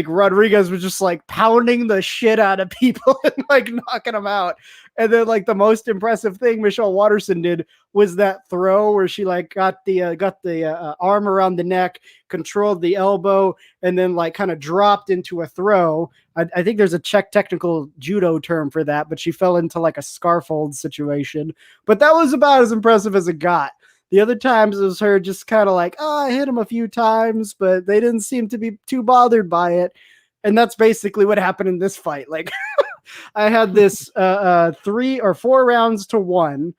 Rodriguez was just like pounding the shit out of people and like knocking them out. And then like the most impressive thing Michelle Waterson did was that throw where she like got the arm around the neck, controlled the elbow, and then like kind of dropped into a throw. I think there's a Czech technical judo term for that, but she fell into like a scarfold situation. But that was about as impressive as it got. The other times it was her just kind of like, I hit him a few times, but they didn't seem to be too bothered by it. And that's basically what happened in this fight. Like I had this 3 or 4 rounds to 1,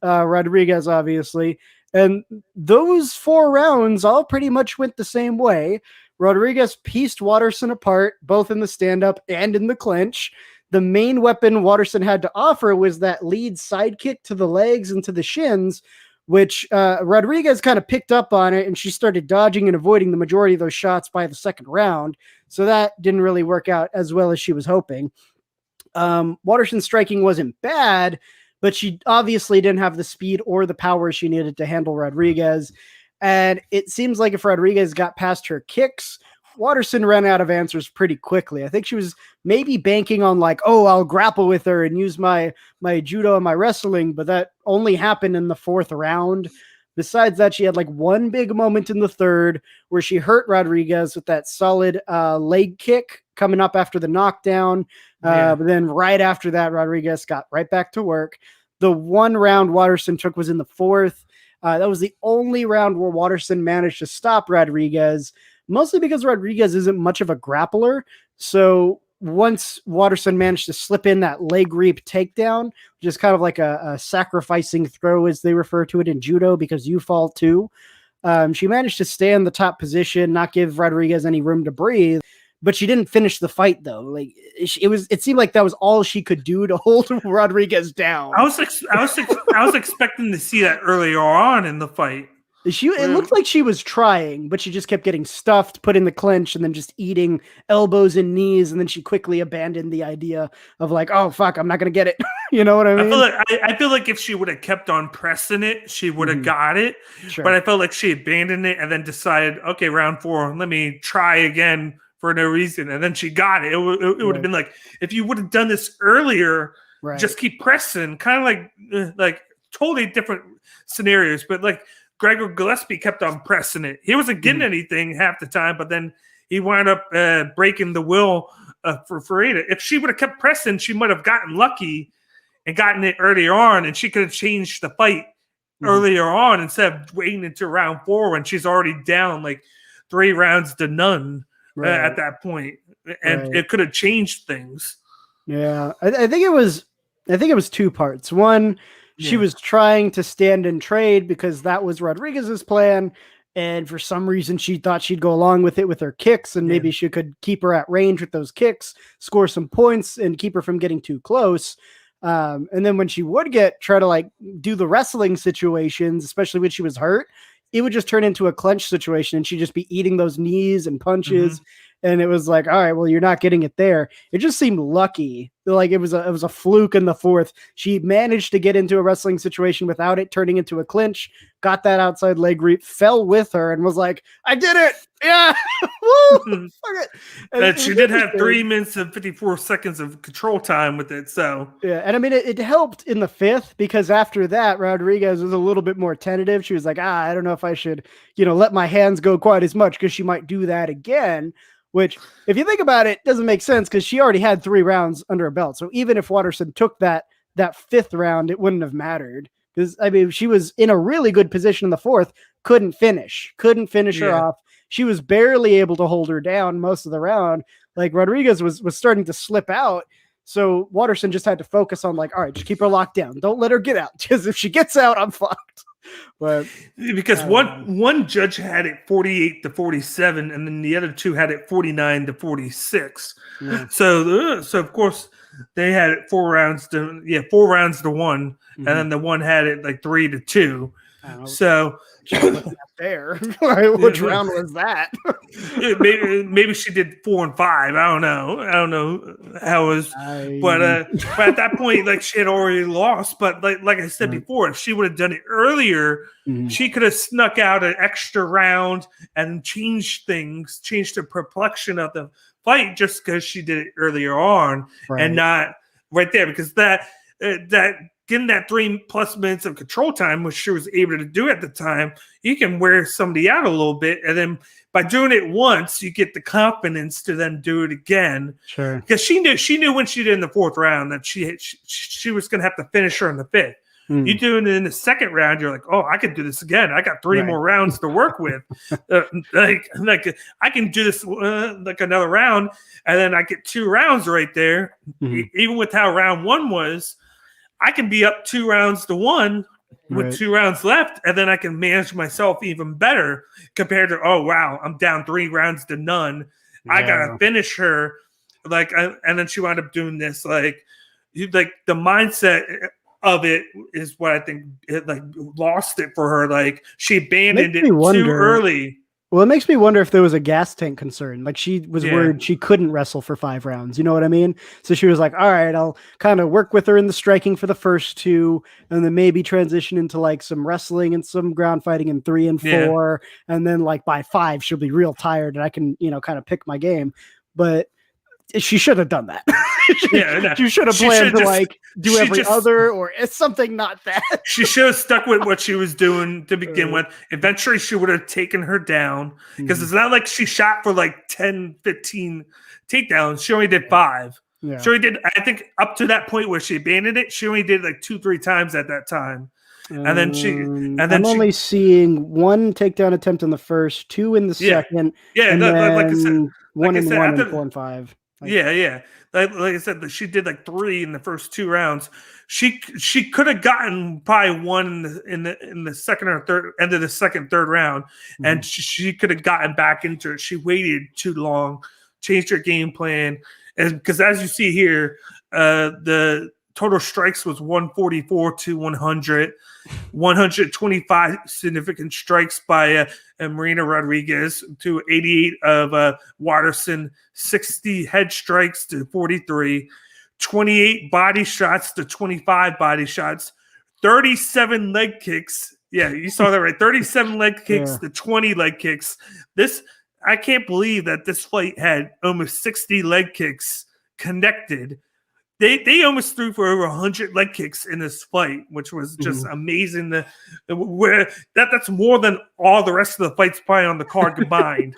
Rodriguez, obviously. And those 4 rounds all pretty much went the same way. Rodriguez pieced Waterson apart, both in the stand-up and in the clinch. The main weapon Waterson had to offer was that lead sidekick to the legs and to the shins, which Rodriguez kind of picked up on it, and she started dodging and avoiding the majority of those shots by the second round. So that didn't really work out as well as she was hoping. Waterson's striking wasn't bad, but she obviously didn't have the speed or the power she needed to handle Rodriguez. And it seems like if Rodriguez got past her kicks, Waterson ran out of answers pretty quickly. I think she was maybe banking on like, I'll grapple with her and use my judo and my wrestling, but that only happened in the 4th round. Besides that, she had like one big moment in the 3rd where she hurt Rodriguez with that solid leg kick coming up after the knockdown. But then right after that, Rodriguez got right back to work. The 1 round Waterson took was in the 4th. That was the only round where Waterson managed to stop Rodriguez, mostly because Rodriguez isn't much of a grappler. So once Waterson managed to slip in that leg reap takedown, which is kind of like a sacrificing throw, as they refer to it in judo, because you fall too. She managed to stay in the top position, not give Rodriguez any room to breathe. But she didn't finish the fight though. Like it seemed like that was all she could do to hold Rodriguez down. I was expecting to see that earlier on in the fight. It looked like she was trying, but she just kept getting stuffed, put in the clinch, and then just eating elbows and knees. And then she quickly abandoned the idea of like, oh fuck, I'm not gonna get it. You know what I mean? I feel like if she would have kept on pressing it, she would have got it. Sure. But I felt like she abandoned it and then decided, okay, round 4, let me try again for no reason. And then she got it. It would have been like, if you would have done this earlier, just keep pressing. Kind of like totally different scenarios, but like Gregor Gillespie kept on pressing it. He wasn't getting anything half the time, but then he wound up breaking the will for Ferreira. If she would have kept pressing, she might have gotten lucky and gotten it earlier on, and she could have changed the fight earlier on instead of waiting until round 4 when she's already down like 3 rounds to none at that point, and it could have changed things. Yeah, I think it was 2 parts. One, she was trying to stand and trade because that was Rodriguez's plan. And for some reason, she thought she'd go along with it with her kicks, and maybe she could keep her at range with those kicks, score some points, and keep her from getting too close. And then when she would try to like do the wrestling situations, especially when she was hurt, it would just turn into a clench situation, and she'd just be eating those knees and punches. And it was like, all right, well, you're not getting it there. It just seemed lucky. Like it was a fluke in the fourth. She managed to get into a wrestling situation without it turning into a clinch, got that outside leg reap, fell with her, and was like, I did it. Yeah. Woo! Fuck it. And she did have 3 minutes and 54 seconds of control time with it. So yeah, and I mean it helped in the fifth, because after that, Rodriguez was a little bit more tentative. She was like, I don't know if I should, let my hands go quite as much, because she might do that again. Which, if you think about it, doesn't make sense, because she already had 3 rounds under her belt. So even if Waterson took that fifth round, it wouldn't have mattered. Because, I mean, she was in a really good position in the fourth, couldn't finish her off. She was barely able to hold her down most of the round. Like, Rodriguez was starting to slip out. So Waterson just had to focus on, like, all right, just keep her locked down. Don't let her get out, because if she gets out, I'm fucked. But because one judge had it 48-47, and then the other 2 had it 49-46. Yeah. So of course they had it 4 rounds to 1, and then the one had it like 3-2. So fair. Which round was that? maybe she did 4 and 5. I don't know how it was, but at that point, like, she had already lost. But like I said before, if she would have done it earlier, she could have snuck out an extra round and changed the perplexion of the fight, just because she did it earlier on and not right there, because that getting that 3+ minutes of control time, which she was able to do at the time, you can wear somebody out a little bit. And then by doing it once, you get the confidence to then do it again. Sure. Because she knew when she did in the 4th round that she was going to have to finish her in the 5th. You do it in the 2nd round, you're like, oh, I can do this again. I got 3 more rounds to work with. like I can do this like another round, and then I get 2 rounds right there. Even with how round 1 was, I can be up 2 rounds to 1 with 2 rounds left, and then I can manage myself even better compared to, oh, wow, I'm down 3 rounds to none. Yeah. I got to finish her. And then she wound up doing this. Like the mindset of it is what I think it lost it for her. Like, she abandoned it too early. Well, it makes me wonder if there was a gas tank concern. Like, she was worried she couldn't wrestle for 5 rounds. You know what I mean? So she was like, all right, I'll kind of work with her in the striking for the first 2, and then maybe transition into like some wrestling and some ground fighting in 3 and 4. And then like by 5, she'll be real tired and I can, kind of pick my game. But she should have done that. She should have planned to do every other, or it's something not that. She should have stuck with what she was doing to begin with. Eventually she would have taken her down, because it's not like she shot for like 10, 15 takedowns. She only did 5. Yeah. She only did, I think, up to that point where she abandoned it, she only did like 2-3 times at that time. And then I'm only seeing 1 takedown attempt in the first, 2 in the second. Yeah, and like I said, 1 in 1 and 4 and 5. Like I said, she did like 3 in the first 2 rounds. She could have gotten probably 1 in the second or third end of the second, 3rd round, and she could have gotten back into it. She waited too long, changed her game plan, and because as you see here, the total strikes was 144 to 100, 125 significant strikes by Marina Rodriguez to 88 of Waterson, 60 head strikes to 43, 28 body shots to 25 body shots, 37 leg kicks. Yeah, you saw that right. 37 leg kicks to 20 leg kicks. I can't believe that this fight had almost 60 leg kicks connected. They almost threw for over 100 leg kicks in this fight, which was just amazing. That's more than all the rest of the fights probably on the card combined.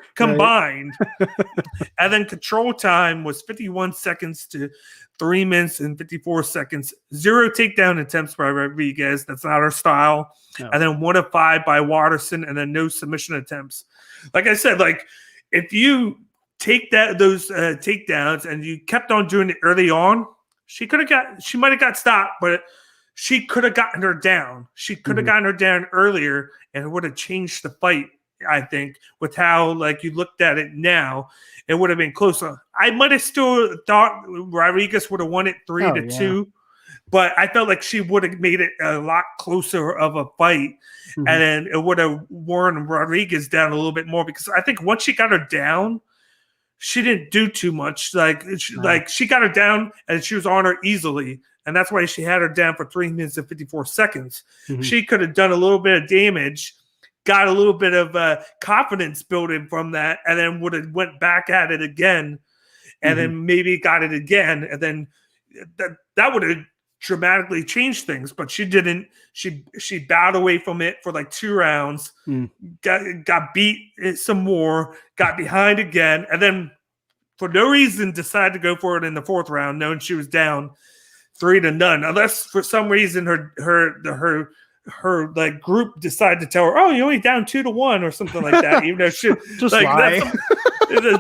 And then control time was 51 seconds to 3 minutes and 54 seconds. 0 takedown attempts by Rodriguez. That's not her style. No. And then 1 of 5 by Waterson, and then no submission attempts. Like I said, if you take those takedowns and you kept on doing it early on, she might have got stopped, but she could have gotten her down. She could have gotten her down earlier, and it would have changed the fight I think, with how like you looked at it now, it would have been closer. I might have still thought Rodriguez would have won it 3-2, but I felt like she would have made it a lot closer of a fight, and then it would have worn Rodriguez down a little bit more, because I think once she got her down, she didn't do too much. Like she got her down and she was on her easily. And that's why she had her down for 3 minutes and 54 seconds. She could have done a little bit of damage, got a little bit of confidence building from that, and then would have went back at it again, and then maybe got it again. And then that would have dramatically changed things. But she didn't. She bowed away from it for like 2 rounds, got beat some more, got behind again, and then for no reason decided to go for it in the 4th round, knowing she was down 3-0, unless for some reason her like group decided to tell her, "Oh, you're only down 2-1" or something like that. Even though she just like lie.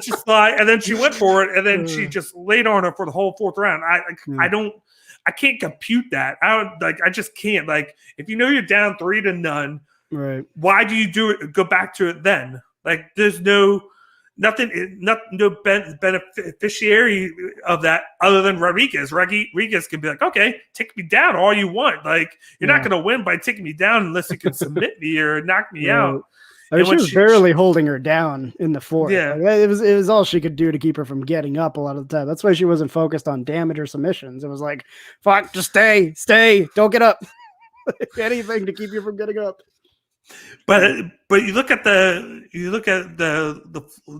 Just lie, and then she went for it, and then she just laid on her for the whole 4th round. I can't compute that. I just can't. Like, if you know you're down 3-0, right? Why do you do it? Go back to it then. Like, there's no beneficiary of that other than Rodriguez. Rodriguez can be like, okay, take me down all you want. Like, you're not going to win by taking me down unless you can submit me or knock me out. I mean, she was barely holding her down in the 4th. Yeah, like, it was all she could do to keep her from getting up a lot of the time. That's why she wasn't focused on damage or submissions. It was like, fuck, just stay, don't get up. Anything to keep you from getting up. But you look at the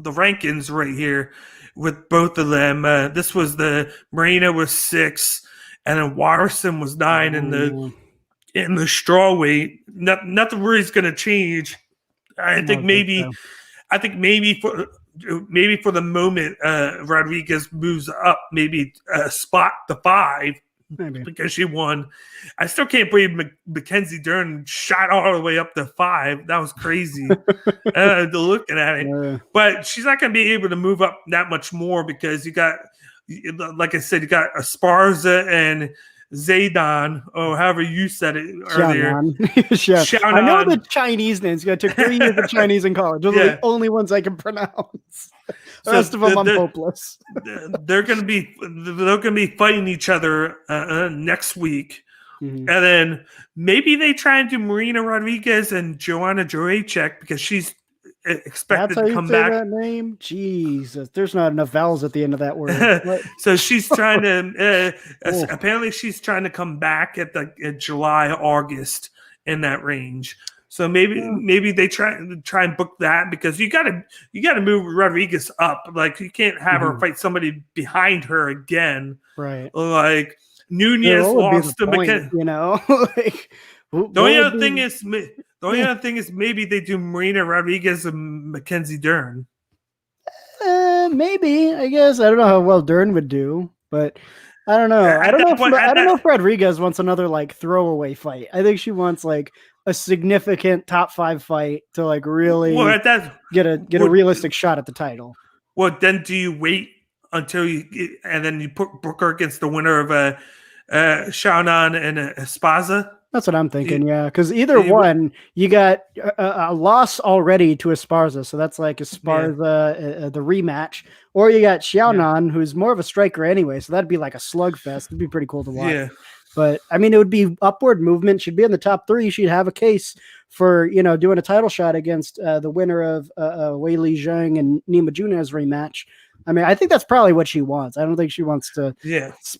rankings right here with both of them. This was Marina was 6, and then Waterson was 9 in the strawweight. Nothing really is going to change. I think maybe for the moment, Rodriguez moves up maybe a spot to 5. Maybe. Because she won. I still can't believe Mackenzie Dern shot all the way up to 5. That was crazy. Looking at it. Yeah. But she's not going to be able to move up that much more, because you got, like I said, you got Esparza and Zaydan, or however you said it earlier. I know the Chinese names. I took 3 years of Chinese in college. Those are the only ones I can pronounce. The rest of them, I'm hopeless. They're going to be fighting each other next week, and then maybe they try and do Marina Rodriguez and Joanna Jacek, because she's expected to come back. That name, Jesus, there's not enough vowels at the end of that word. So she's trying to. Apparently, she's trying to come back at July, August, in that range. So maybe they try and book that, because you gotta move Rodriguez up. Like, you can't have her fight somebody behind her again. Right. Like Nunez lost to McKenzie. You know, like the only other thing is maybe they do Marina Rodriguez and Mackenzie Dern. Maybe, I guess. I don't know how well Dern would do, but I don't know. I don't know if Rodriguez wants another like throwaway fight. I think she wants like a significant top 5 fight to like really get a realistic shot at the title. Well, then do you wait until and then you book her against the winner of Xiaonan and Esparza? That's what I'm thinking, yeah. Because either one, you got a loss already to Esparza, so that's like Esparza, the rematch. Or you got Xiaonan, who's more of a striker anyway, so that'd be like a slugfest. It'd be pretty cool to watch. Yeah. But, I mean, it would be upward movement. She'd be in the top 3. She'd have a case for, doing a title shot against the winner of Wei Li Zhang and Nima Junez rematch. I mean, I think that's probably what she wants. I don't think she wants to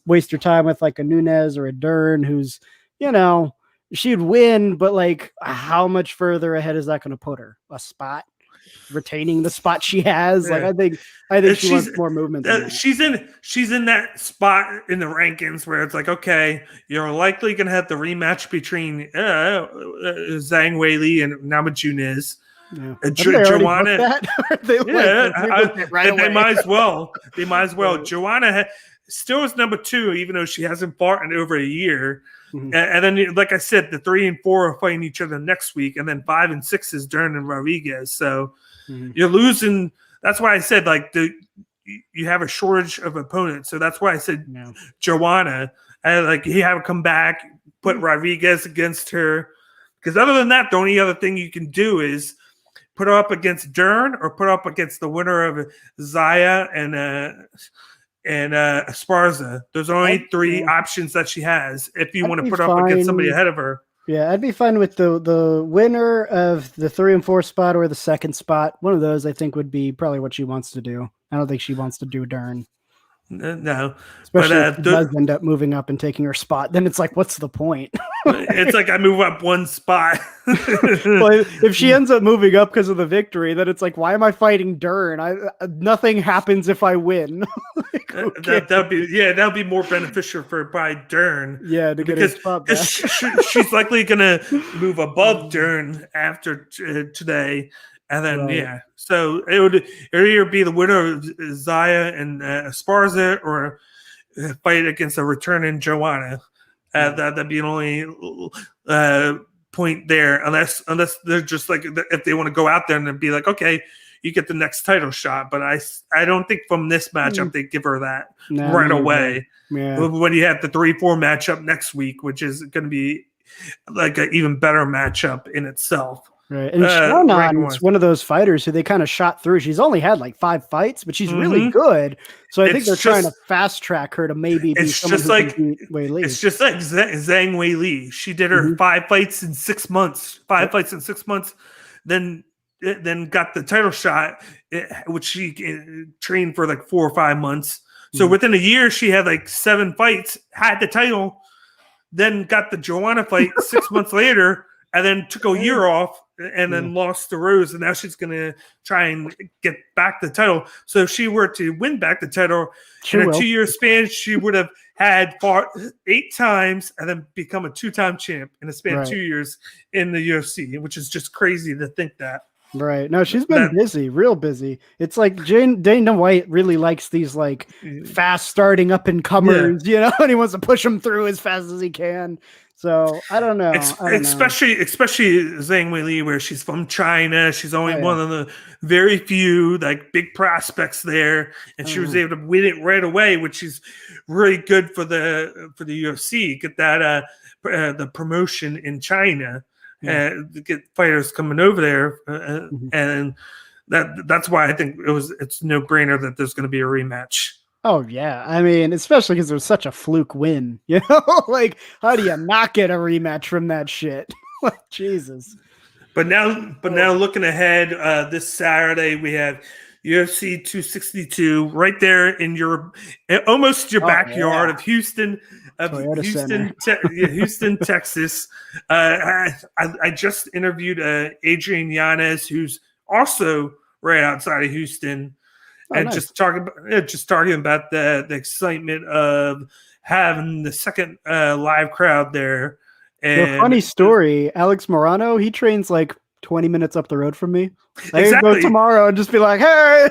waste her time with like a Nunez or a Dern who's, she'd win, but like how much further ahead is that going to put her? A spot? Retaining the spot she has. Like I think she wants more movement than that. She's in that spot in the rankings where it's like, okay, you're likely gonna have the rematch between Zhang Weili and Namajunas. Joanna, they might as well. Joanna still is number 2, even though she hasn't fought in over a year. Mm-hmm. And then, like I said, the 3 and 4 are fighting each other next week, and then 5 and 6 is Dern and Rodriguez. So you're losing. That's why I said like you have a shortage of opponents. So that's why I said Joanna. Like you have to come back, put Rodriguez against her, because other than that, the only other thing you can do is put her up against Dern or put her up against the winner of Zaya and Esparza. There's only three options that she has if you want to put her up against somebody ahead of her. Yeah, I'd be fine with the winner of the 3 and 4 spot or the second spot. One of those, I think, would be probably what she wants to do. I don't think she wants to do Dern. No, especially if she does end up moving up and taking her spot. Then it's like, what's the point? It's like I move up one spot. Well, if she ends up moving up because of the victory, then it's like, why am I fighting Dern? Nothing happens if I win. Like, okay. That'd be more beneficial for Dern. Yeah, to get his spot back. She's likely gonna move above Dern after today. And then, so it would either be the winner of Zaya and Esparza or fight against a returning Joanna. That'd be an only point there, unless they're just like, if they want to go out there and be like, okay, you get the next title shot. But I don't think from this matchup they give her that right away. Yeah. When you have the 3-4 matchup next week, which is going to be like an even better matchup in itself. Right. And Sharon is one of those fighters who they kind of shot through. She's only had like 5 fights, but she's really good. So I think they're trying to fast track her to maybe be someone who can beat Wei Li. It's just like Zhang Wei Li. She did her 5 fights in 6 months. 5 fights in 6 months. Then got the title shot, which she trained for like 4 or 5 months. So within a year, she had like 7 fights, had the title, then got the Joanna fight 6 months later, and then took a year off and then lost to Rose, and now she's going to try and get back the title. So if she were to win back the title in a 2-year span, she would have had fought 8 times and then become a 2-time champ in a span of 2 years in the UFC, which is just crazy to think that. Right. No, she's been busy, real busy. It's like Dana White really likes these like fast starting up and comers, you know, and he wants to push them through as fast as he can. So I don't know. Especially Zhang Wei Li, where she's from China. She's only one of the very few like big prospects there, and she was able to win it right away, which is really good for the UFC. Get that the promotion in China. To get fighters coming over there, and that's why I think it's no brainer that there's going to be a rematch. Oh yeah, I mean, especially because it was such a fluke win, you know. Like, how do you not get a rematch from that shit? Like, Jesus. But now looking ahead, this Saturday we have UFC 262 right there in almost your backyard of Houston. Houston, Texas. I just interviewed Adrian Yanez, who's also right outside of Houston, and just talking about the excitement of having the second live crowd there. And funny story, Alex Morano, he trains like 20 minutes up the road from me. I can go tomorrow and just be like, hey.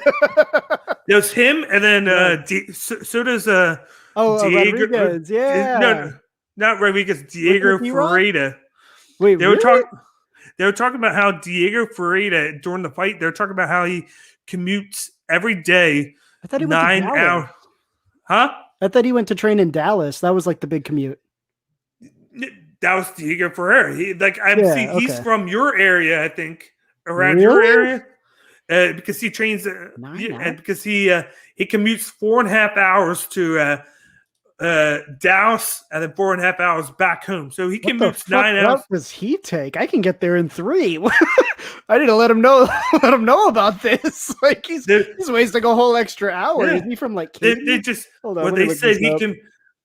There's him, and then so does Diego, Rodriguez, no, not Rodriguez. Diego Ferreira. Wait, they were talking about how Diego Ferreira during the fight. They're talking about how he commutes every day. I thought he went 9 hours. Huh? I thought he went to train in Dallas. That was like the big commute. That was Diego Ferreira. He's from your area, I think, around your area. Because he trains, because he commutes 4.5 hours to Dallas and then 4.5 hours back home. So he commutes 9 hours. What does he take? I can get there in 3. I need to let him know about this. Like he's wasting a whole extra hour. Yeah. Is he from like Katie?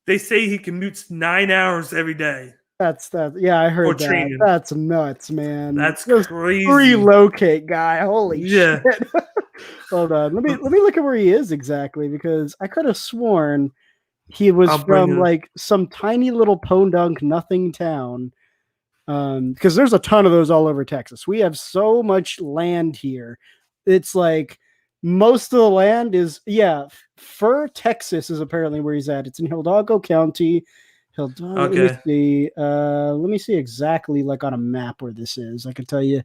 They say he commutes 9 hours every day. That's that. Yeah, I heard that. Training. That's nuts, man. That's crazy. Relocate guy. Holy shit. Yeah. Hold on. Let me look at where he is exactly, because I could have sworn he was from like some tiny little podunk nothing town. Because there's a ton of those all over Texas. We have so much land here. It's like most of the land is Fur, Texas is apparently where he's at. It's in Hidalgo County. Okay. Let me see exactly like on a map where this is. I can tell you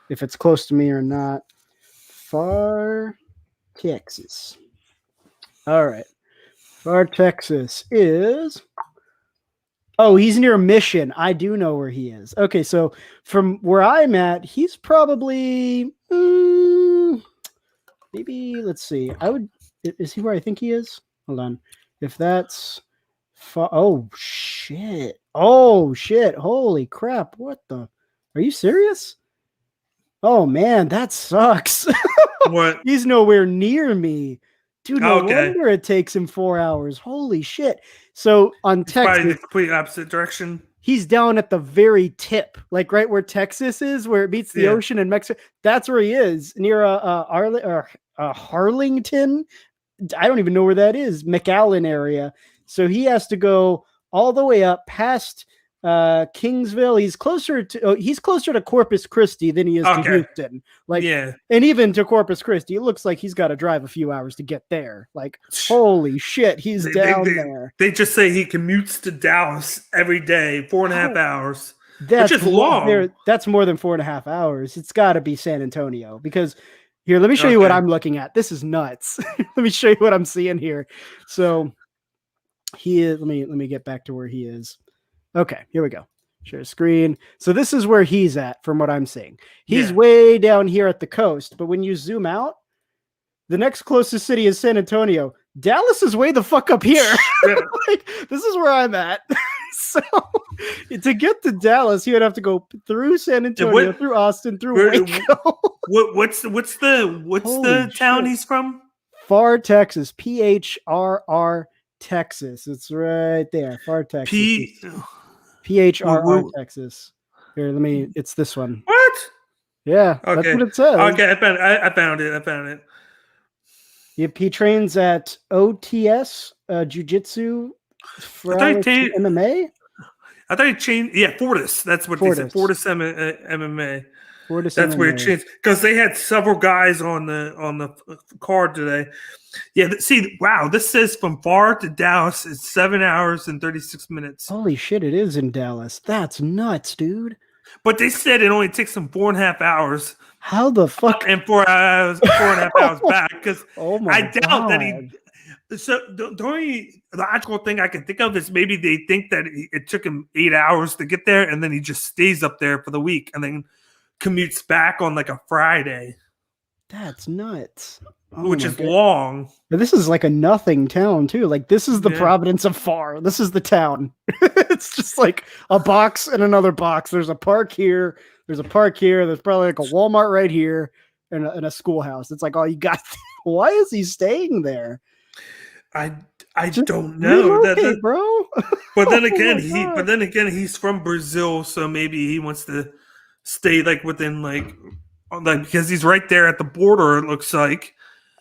if it's close to me or not. Far, Texas. All right. Far, Texas is Oh, he's near Mission. I do know where he is. Okay, so from where I'm at, he's probably maybe. Let's see. Is he where I think he is? Hold on. If that's oh shit. Oh shit. Holy crap. What the? Are you serious? Oh man, that sucks. What? He's nowhere near me. Dude, no Okay. wonder it takes him 4 hours. Holy shit. So on It's probably Texas, the complete opposite direction. he's down at the very tip, like right where Texas is, where it meets the ocean in Mexico. That's where he is, near Harlington. I don't even know where that is, McAllen area. So he has to go all the way up past Kingsville. He's closer to Corpus Christi than he is to Houston. Like, and even to Corpus Christi, it looks like he's got to drive a few hours to get there. Like, holy shit, he's down there. They just say he commutes to Dallas every day, 4.5 hours. That's which is long. That's more than 4.5 hours. It's got to be San Antonio, because here, let me show you what I'm looking at. This is nuts. Let me show you what I'm seeing here. So he is. Let me get back to where he is. Okay, here we go. Share screen. So this is where he's at from what I'm seeing. He's way down here at the coast, but when you zoom out, the next closest city is San Antonio. Dallas is way the fuck up here. Like, this is where I'm at. So to get to Dallas, you would have to go through San Antonio, through Austin, through Waco. What's the town he's from? Pharr, Texas. PHRR, Texas. It's right there. Pharr, Texas. PHRR, Texas. Here, it's this one. What? Yeah, that's what it says. Okay, I found it. Yep, he trains at OTS, Jiu-Jitsu, MMA. I thought he changed. Yeah, Fortis. That's what they said. Fortis MMA. That's MMA. Where it changed, because they had several guys on the card today. Yeah, see, wow, this says from Pharr to Dallas is 7 hours and 36 minutes. Holy shit, it is in Dallas. That's nuts, dude. But they said it only takes them 4.5 hours. How the fuck? And 4.5 hours back, because I doubt that he. So the only logical thing I can think of is maybe they think that it took him 8 hours to get there, and then he just stays up there for the week and then commutes back on like a Friday. That's nuts. Which is long. But this is like a nothing town too. Like, this is the Providence of Pharr. This is the town. It's just like a box and another box. There's a park here. There's a park here. There's probably like a Walmart right here and a schoolhouse. It's like all you got. Why is he staying there? I don't know, relocate, bro. But then again, he's from Brazil, so maybe he wants to stay like within like because he's right there at the border. It looks like.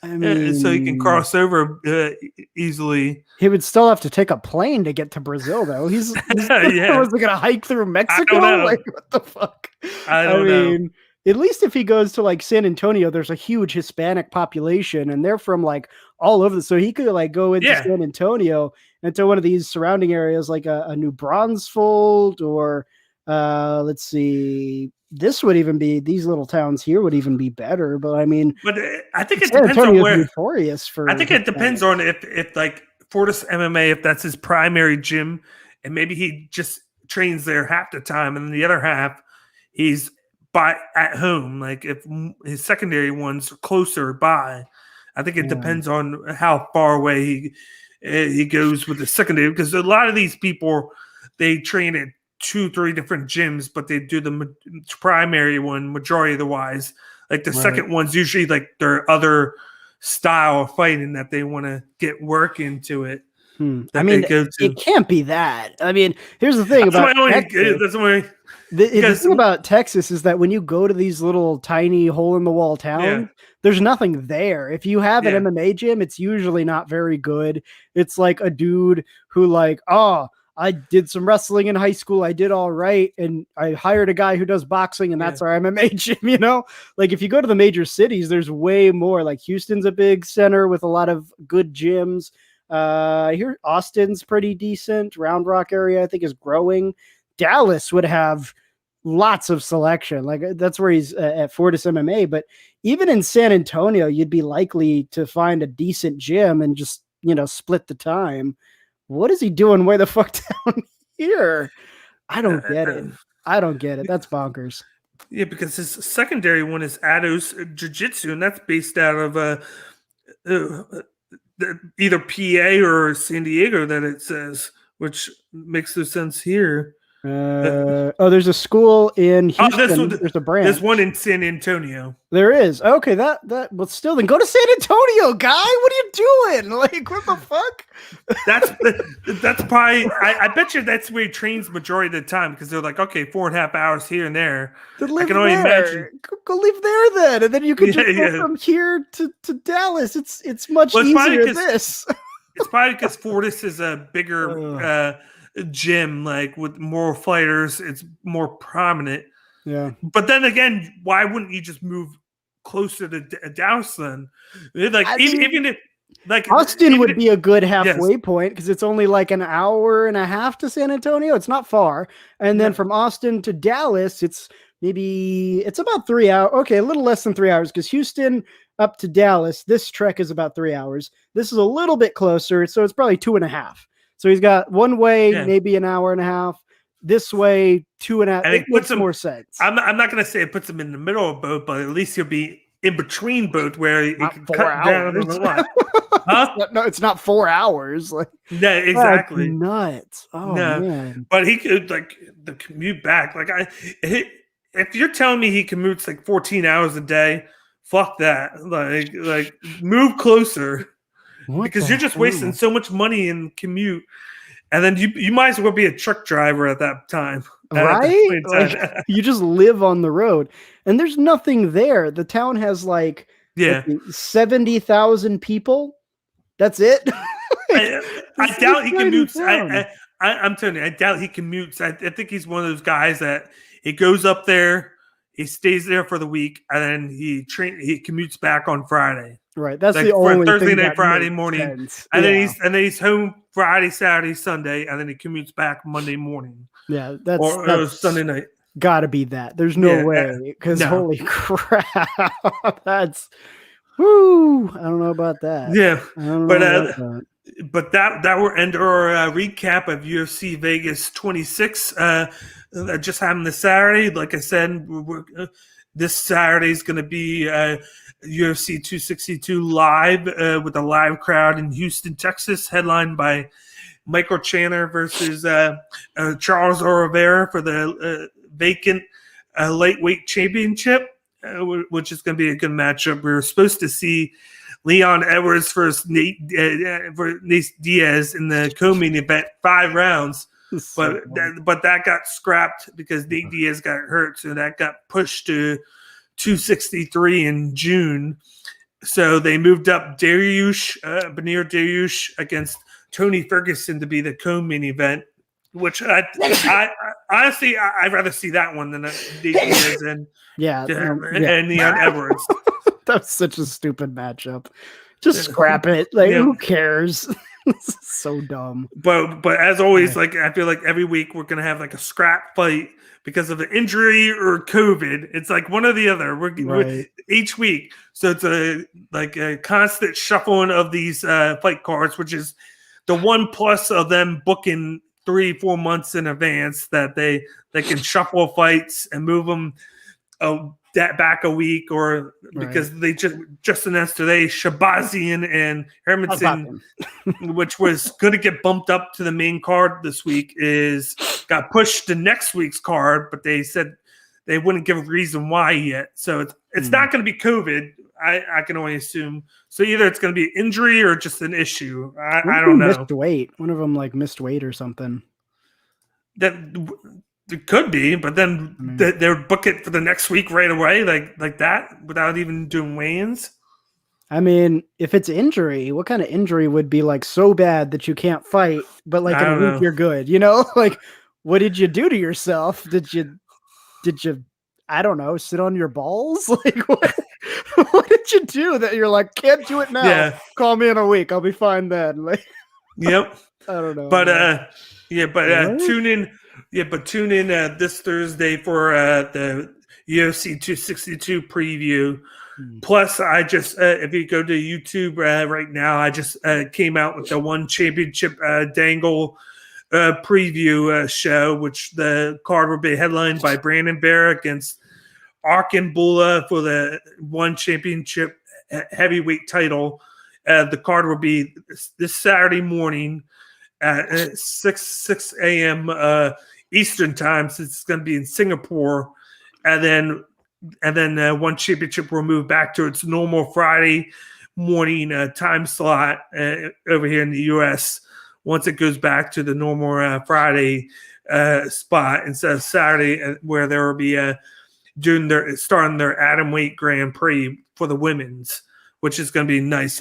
I mean, so he can cross over easily. He would still have to take a plane to get to Brazil, though. He's was he gonna hike through Mexico? Like, what the fuck? I mean, at least if he goes to like San Antonio, there's a huge Hispanic population, and they're from like all over. So he could like go into San Antonio into one of these surrounding areas, like a New Braunfels, or let's see. This would even be, these little towns here would even be better, but I mean, but I think it depends on where. Notorious for. I think it depends on if like Fortis MMA, if that's his primary gym, and maybe he just trains there half the time, and then the other half he's at home. Like if his secondary ones are closer by, I think it depends on how far away he goes with the secondary, because a lot of these people, they train at 2-3 different gyms, but they do the primary one majority of the wise. Like the second one's usually like their other style of fighting that they want to get work into it. I mean, it can't be that. I mean, here's the thing about Texas. The thing about Texas is that when you go to these little tiny hole-in-the-wall towns, there's nothing there. If you have an MMA gym, it's usually not very good. It's like a dude who like, I did some wrestling in high school. I did all right. And I hired a guy who does boxing, and that's our MMA gym, you know? Like, if you go to the major cities, there's way more. Like, Houston's a big center with a lot of good gyms. I hear Austin's pretty decent. Round Rock area, I think, is growing. Dallas would have lots of selection. Like, that's where he's at Fortis MMA. But even in San Antonio, you'd be likely to find a decent gym and just, split the time. What is he doing way the fuck down here? I don't get it. I don't get it. That's bonkers. Yeah, because his secondary one is Ados Jiu-Jitsu, and that's based out of either PA or San Diego that it says, which makes no sense here. There's a school in Houston. There's a branch. There's one in San Antonio. There is. Okay, but still, then go to San Antonio, guy. What are you doing? Like, what the fuck? That's probably. I bet you that's where he trains majority of the time because they're like, okay, 4.5 hours here and there. I can only imagine. Go live there then, and then you can just go from here to Dallas. It's much easier than this. It's probably because Fortis is a bigger gym, like with more fighters. It's more prominent. Yeah. But then again, why wouldn't you just move closer to Dallas then? Like even if like Austin would be a good halfway point because it's only like an hour and a half to San Antonio. It's not far. And then from Austin to Dallas, it's about 3 hours. Okay, a little less than 3 hours because Houston up to Dallas, this trek is about 3 hours. This is a little bit closer, so it's probably 2.5. So he's got one way, maybe an hour and a half. This way, 2.5. It makes more sense. I'm not going to say it puts him in the middle of both, but at least he'll be in between both where he can cut down on the line. Huh? No, it's not 4 hours. Like, yeah, exactly. That's nuts. Oh, man. But he could, like, the commute back. Like, if you're telling me he commutes like 14 hours a day, fuck that. Like move closer. Because you're just wasting so much money in commute. And then you might as well be a truck driver at that time. Right? Like, you just live on the road. And there's nothing there. The town has like 70,000 people. That's it. I doubt he commutes. I'm telling you, I doubt he commutes. I think he's one of those guys that he goes up there, he stays there for the week, and then he commutes back on Friday. Right, that's like the only Thursday thing night, Friday morning, and then he's home Friday, Saturday, Sunday, and then he commutes back Monday morning. Yeah, that's Sunday night. Got to be that. There's no way because holy crap, that's whoo. I don't know about that. Yeah, but that will end our recap of UFC Vegas 26. That just happened this Saturday. Like I said, this Saturday is going to be UFC 262 live with a live crowd in Houston, Texas, headlined by Michael Chandler versus Charles Oliveira for the vacant lightweight championship, which is going to be a good matchup. We were supposed to see Leon Edwards versus Nate Diaz in the co-main event, 5 rounds. But that got scrapped because Nate Diaz got hurt, so that got pushed to 263 in June. So they moved up Benir Dariush against Tony Ferguson to be the co-main event, which I honestly I'd rather see that one than Nate Diaz and Leon Edwards. That's such a stupid matchup. Just scrap it. Like who cares? So dumb. But as always, like I feel like every week we're gonna have like a scrap fight because of an injury or COVID. It's like one or the other. We're each week, so it's a constant shuffling of these fight cards, which is the one plus of them booking 3-4 months in advance that they can shuffle fights and move them that back a week, or because they just announced today Shabazian and Hermanson, which was going to get bumped up to the main card this week, got pushed to next week's card, but they said they wouldn't give a reason why yet. So it's not going to be COVID. I can only assume. So either it's going to be injury or just an issue. I don't know. Missed weight. One of them like missed weight or something. That it could be, but then they would book it for the next week right away, like that, without even doing weigh-ins. I mean, if it's injury, what kind of injury would be like so bad that you can't fight, but like in a week you're good? You know, like what did you do to yourself? Did you? I don't know. Sit on your balls? Like what did you do that you're like can't do it now? Yeah. Call me in a week. I'll be fine then. Like, yep. I don't know. But tune in. Yeah, but tune in this Thursday for the UFC 262 preview. Plus, I just if you go to YouTube right now, I just came out with the one championship dangle preview show, which the card will be headlined by Brandon Bear against Arkin Bula for the One Championship heavyweight title. The card will be this Saturday morning at 6 a.m. Eastern time, since it's going to be in Singapore, and then One Championship will move back to its normal Friday morning time slot over here in the U.S. once it goes back to the normal Friday spot instead of Saturday, where there will be starting their atomweight Grand Prix for the women's, which is going to be nice.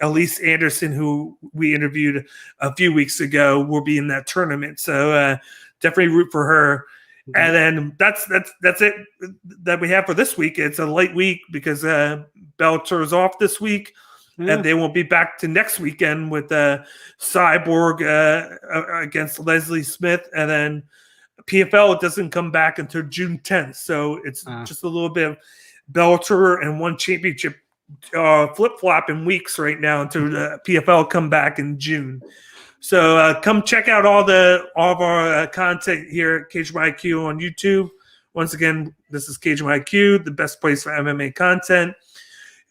Elise Anderson, who we interviewed a few weeks ago, will be in that tournament, so definitely root for her. Mm-hmm. And then that's it that we have for this week. It's a light week because Bellator is off this week. And they won't be back to next weekend with Cyborg against Leslie Smith. And then PFL doesn't come back until June 10th. So it's just a little bit of Bellator and One Championship flip-flopping weeks right now until the PFL come back in June. So come check out all of our content here at Cage My IQ on YouTube. Once again, this is Cage My IQ, the best place for MMA content.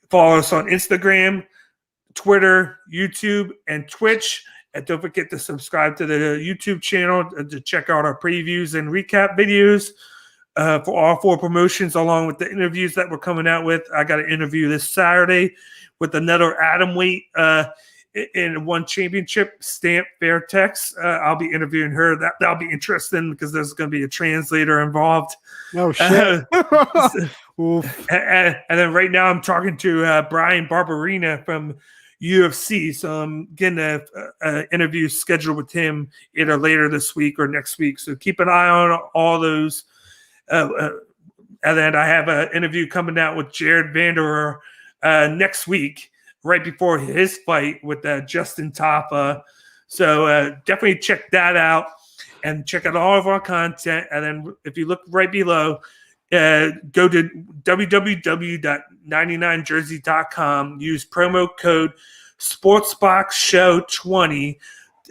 Follow us on Instagram, Twitter, YouTube, and Twitch. And don't forget to subscribe to the YouTube channel to check out our previews and recap videos for all 4 promotions, along with the interviews that we're coming out with. I got an interview this Saturday with another atomweight in One Championship, Stamp Fairtex. I'll be interviewing her. That'll be interesting because there's going to be a translator involved. Oh, shit. And then right now I'm talking to Brian Barberina from UFC. So I'm getting an interview scheduled with him either later this week or next week. So keep an eye on all those. And then I have an interview coming out with Jared Vanderer next week, right before his fight with Justin Taffa. So definitely check that out and check out all of our content. And then if you look right below, go to www.99jersey.com. Use promo code SportsBoxShow20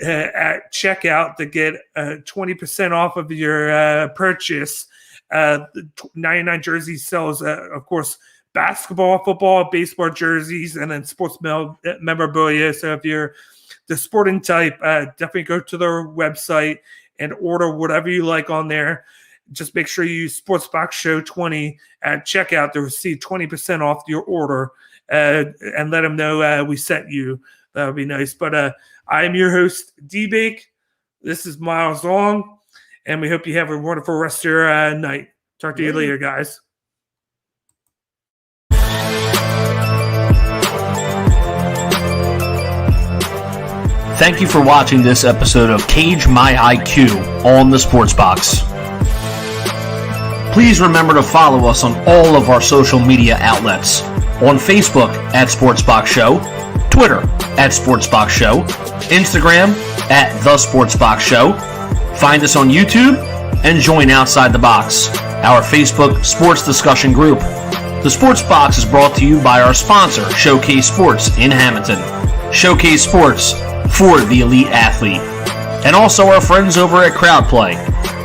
at checkout to get 20% off of your purchase. 99 Jersey sells, of course, basketball, football, baseball jerseys, and then sports memorabilia. So if you're the sporting type, definitely go to their website and order whatever you like on there. Just make sure you use SportsBoxShow20 at checkout to receive 20% off your order, and let them know we sent you. That would be nice. But I am your host, D-Bake. This is Miles Long, and we hope you have a wonderful rest of your night. Talk to you later, guys. Thank you for watching this episode of Cage My IQ on the Sports Box. Please remember to follow us on all of our social media outlets. On Facebook at SportsBox Show, Twitter at SportsBox Show, Instagram at The SportsBox Show. Find us on YouTube and join Outside the Box, our Facebook sports discussion group. The Sports Box is brought to you by our sponsor, Showcase Sports in Hamilton. Showcase Sports for the elite athlete. And also our friends over at CrowdPlay.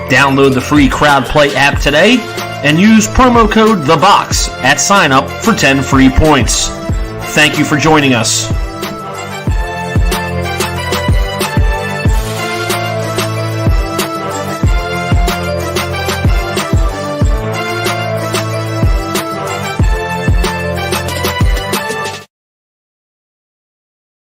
Download the free CrowdPlay app today and use promo code THEBOX at sign up for 10 free points. Thank you for joining us.